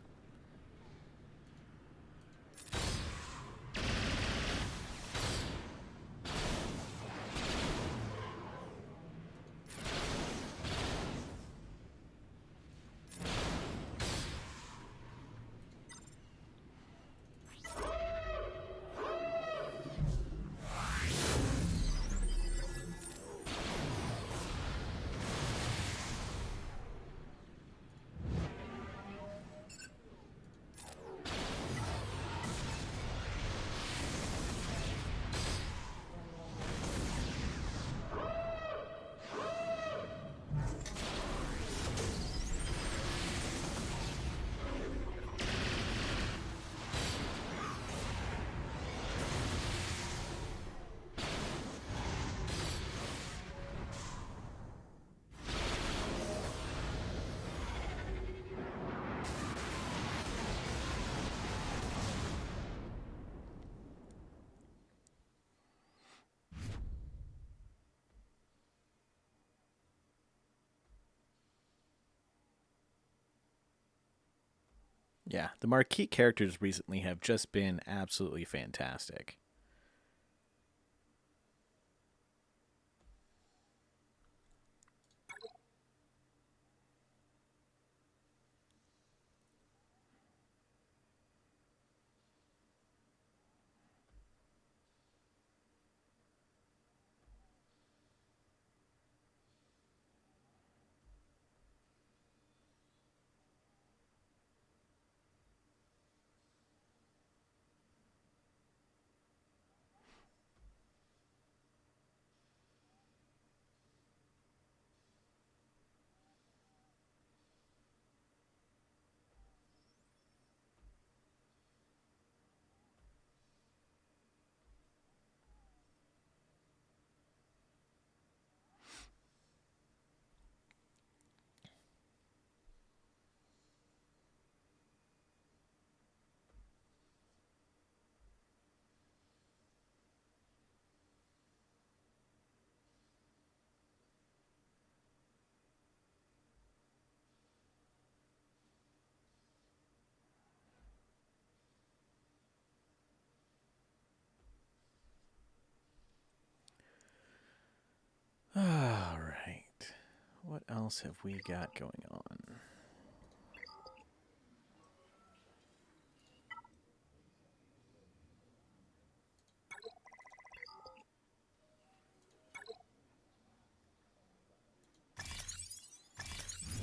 Yeah, the marquee characters recently have just been absolutely fantastic. All right. What else have we got going on?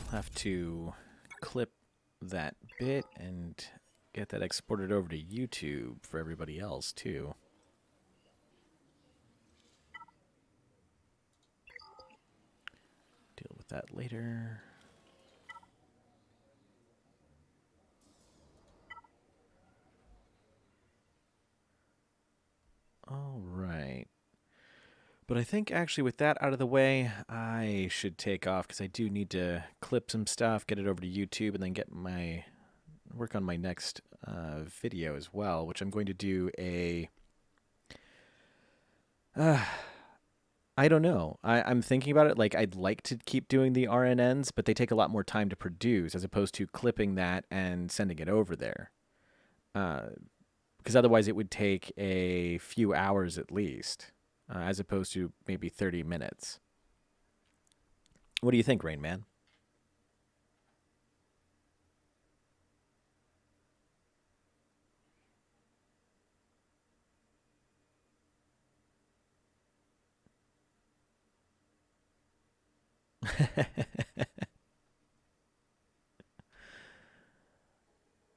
I'll have to clip that bit and get that exported over to YouTube for everybody else, too. Deal with that later. All right. But I think actually with that out of the way, I should take off because I do need to clip some stuff, get it over to YouTube, and then get my work on my next video as well, which I'm going to do a. I don't know. I'm thinking about it. Like I'd like to keep doing the RNNs, but they take a lot more time to produce as opposed to clipping that and sending it over there. Because otherwise it would take a few hours at least, as opposed to maybe 30 minutes. What do you think, Rain Man?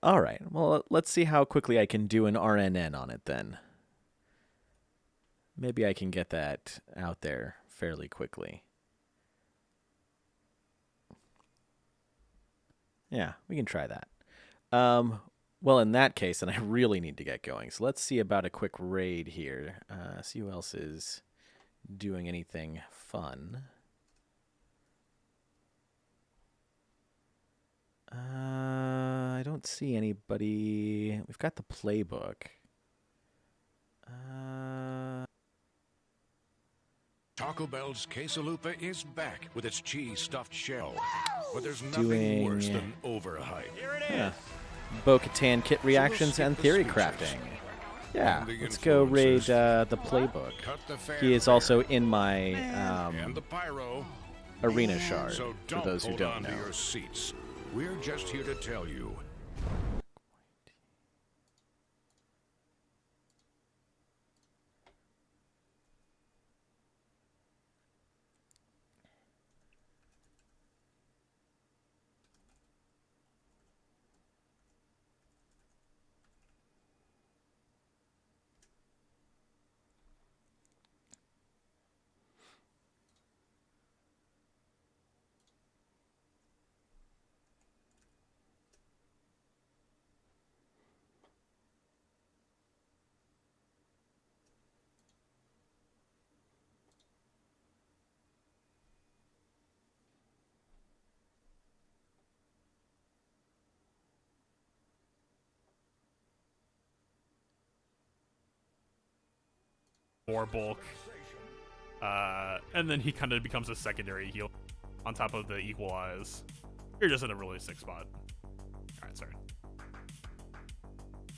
All right. Well, let's see how quickly I can do an RNN on it then. Maybe I can get that out there fairly quickly. Yeah, we can try that. Well, in that case, then I really need to get going. So let's see about a quick raid here. See who else is doing anything fun. I don't see anybody. We've got the playbook. Taco Bell's quesalupa is back with its cheese-stuffed shell. But there's Doing- nothing worse than overhype. Yeah. Bo-Katan kit reactions and theory crafting. Yeah, let's go raid the playbook. He is also in my And the pyro. arena shard, So for don't those who hold don't on to know. your seats. We're just here to tell you. more bulk, and then he kind of becomes a secondary heal on top of the equalize. You're just in a really sick spot. All right, sorry.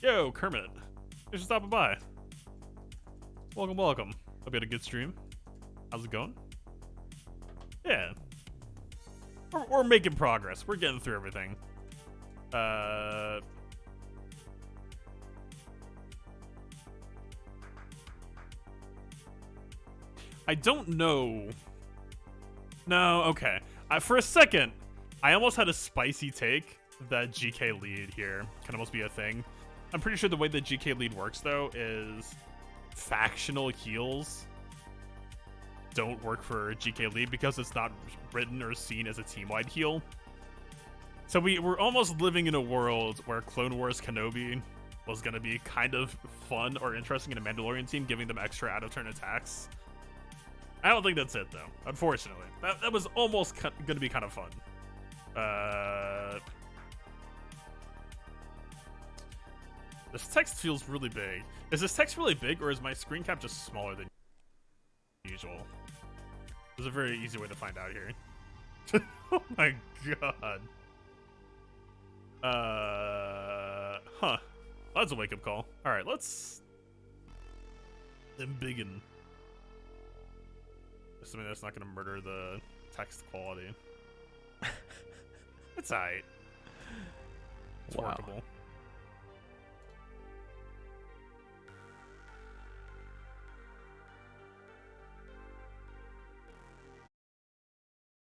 Yo, Kermit. Thanks for stopping by. Welcome, welcome. Hope you had a good stream. How's it going? Yeah. We're making progress. We're getting through everything. I don't know. No, okay. For a second, I almost had a spicy take that GK lead here kind of must be a thing. I'm pretty sure the way that GK lead works, though, is factional heals don't work for GK lead because it's not written or seen as a team-wide heal. So we're almost living in a world where Clone Wars Kenobi was going to be kind of fun or interesting in a Mandalorian team, giving them extra out-of-turn attacks. I don't think that's it, though, unfortunately. That was almost going to be kind of fun. This text feels really big. Is this text really big, or is my screen cap just smaller than usual? There's a very easy way to find out here. Oh my god. Huh. That's a wake-up call. Alright, let's... embiggen. Assuming that's not gonna murder the text quality. It's alright. It's Wow. workable.